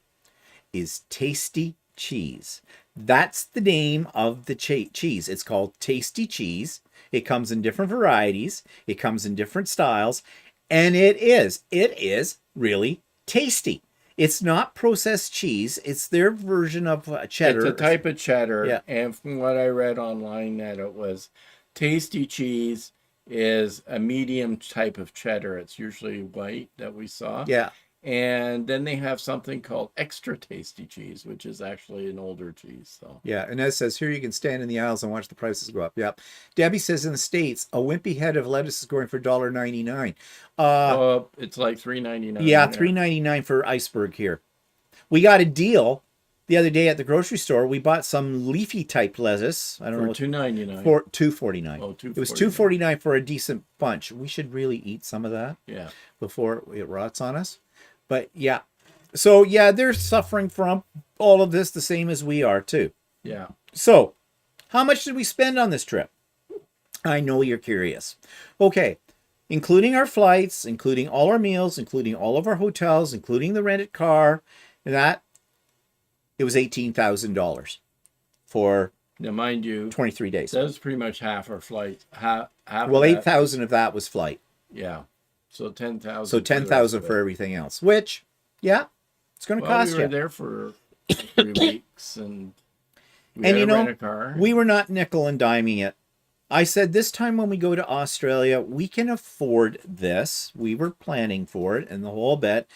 is tasty cheese. That's the name of the cheese. It's called Tasty Cheese. It comes in different varieties. It comes in different styles. And it is really tasty. It's not processed cheese. It's their version of cheddar. It's a type of cheddar. Yeah. And from what I read online, that it was Tasty Cheese is a medium type of cheddar. It's usually white that we saw. Yeah. And then they have something called Extra Tasty Cheese, which is actually an older cheese. So yeah, and as says here, you can stand in the aisles and watch the prices go up. Yep. Debbie says in the States, a wimpy head of lettuce is going for $1.99. It's like $3.99. Yeah, $3.99 for iceberg here. We got a deal the other day at the grocery store, we bought some leafy type lettuce. I don't know For what, $2.99. for $2.49. Oh, It was $2.49. $2.49 for a decent bunch. We should really eat some of that Yeah. before it rots on us. But yeah, so yeah, they're suffering from all of this the same as we are too. Yeah. So, how much did we spend on this trip? I know you're curious. Okay, including our flights, including all our meals, including all of our hotels, including the rented car, that it was $18,000 for Now, mind you, 23 days. that was pretty much half our flight. Half Well, of that. 8,000 of that was flight. Yeah. So 10,000. So 10,000 for everything else, which, yeah, it's going to Well, cost we were you. there for 3 weeks, and we And had you to know, rent a car. we were not nickel and diming it. I said this time when we go to Australia, we can afford this. We were planning for it and the whole bit.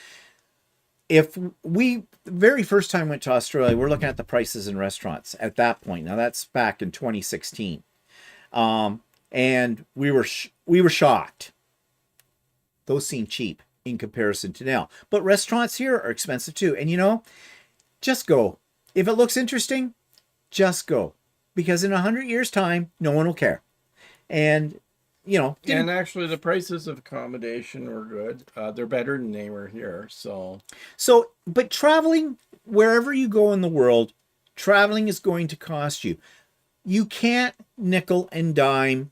If we, the very first time went to Australia, we're looking at the prices in restaurants at that point. Now that's back in 2016. And we were shocked. Those seem cheap in comparison to now. But restaurants here are expensive too. And you know, just go. If it looks interesting, just go. Because in 100 years' time, no one will care. And, you know, And actually, the prices of accommodation were good. They're better than they were here. So but traveling, wherever you go in the world, traveling is going to cost you. You can't nickel and dime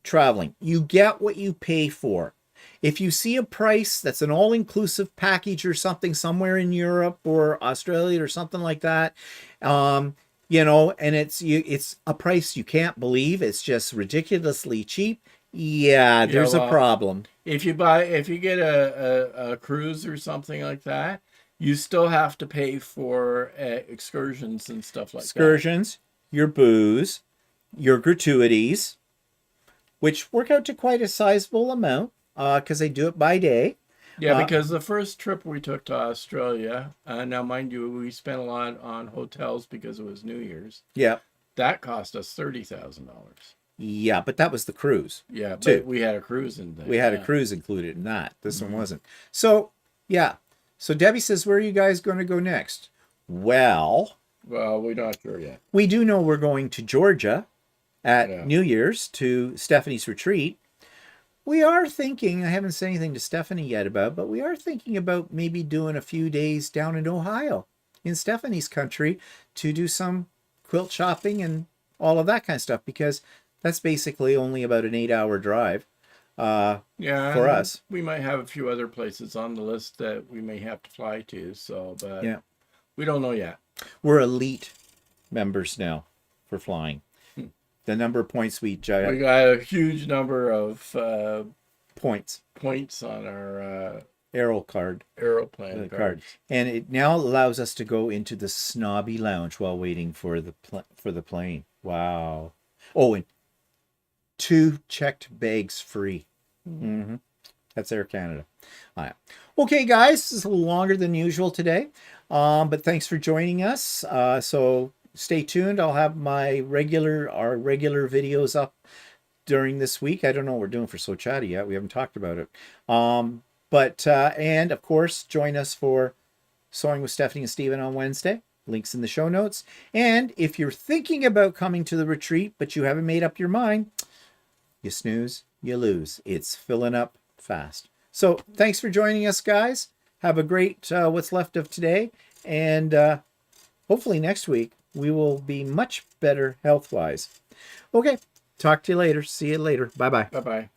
traveling. You get what you pay for. If you see a price that's an all-inclusive package or something somewhere in Europe or Australia or something like that, you know, and it's a price you can't believe, it's just ridiculously cheap. Yeah, there's a problem. if you get a cruise or something like that, you still have to pay for excursions and stuff like Excursions, your booze, your gratuities, which work out to quite a sizable amount because they do it by day. that. Yeah, because the first trip we took to Australia, now mind you, we spent a lot on hotels because it was New Year's. Yeah. That cost us $30,000. Yeah, but that was the cruise. Yeah, but too. we had a cruise in there. We had a cruise included in that. This one wasn't. So, yeah. So Debbie says, where are you guys going to go next? Well, We're not sure yet. we do know we're going to Georgia at Yeah. New Year's to Stephanie's retreat. We are thinking, I haven't said anything to Stephanie yet about, but we are thinking about maybe doing a few days down in Ohio, in Stephanie's country, to do some quilt shopping and all of that kind of stuff, because that's basically only about an 8-hour drive Yeah, for and us. we might have a few other places on the list that we may have to fly to. So, but Yeah. we don't know yet. We're elite members now for flying. The number of points we We got a huge number of points points on our Aero card aeroplane card, cards. and it now allows us to go into the snobby lounge while waiting for the plane. Wow! Oh, and 2 checked bags free. Mm-hmm. That's Air Canada. All right. Okay, guys, this is a little longer than usual today, but thanks for joining us. So stay tuned. I'll have our regular videos up during this week. I don't know what we're doing for So Chatty yet. We haven't talked about it. But and of course, join us for Sewing with Stephanie and Stephen on Wednesday. Links in the show notes. And if you're thinking about coming to the retreat, but you haven't made up your mind, you snooze, you lose. It's filling up fast. So thanks for joining us, guys. Have a great what's left of today. And hopefully next week we will be much better health-wise. Okay. Talk to you later. See you later. Bye-bye. Bye bye.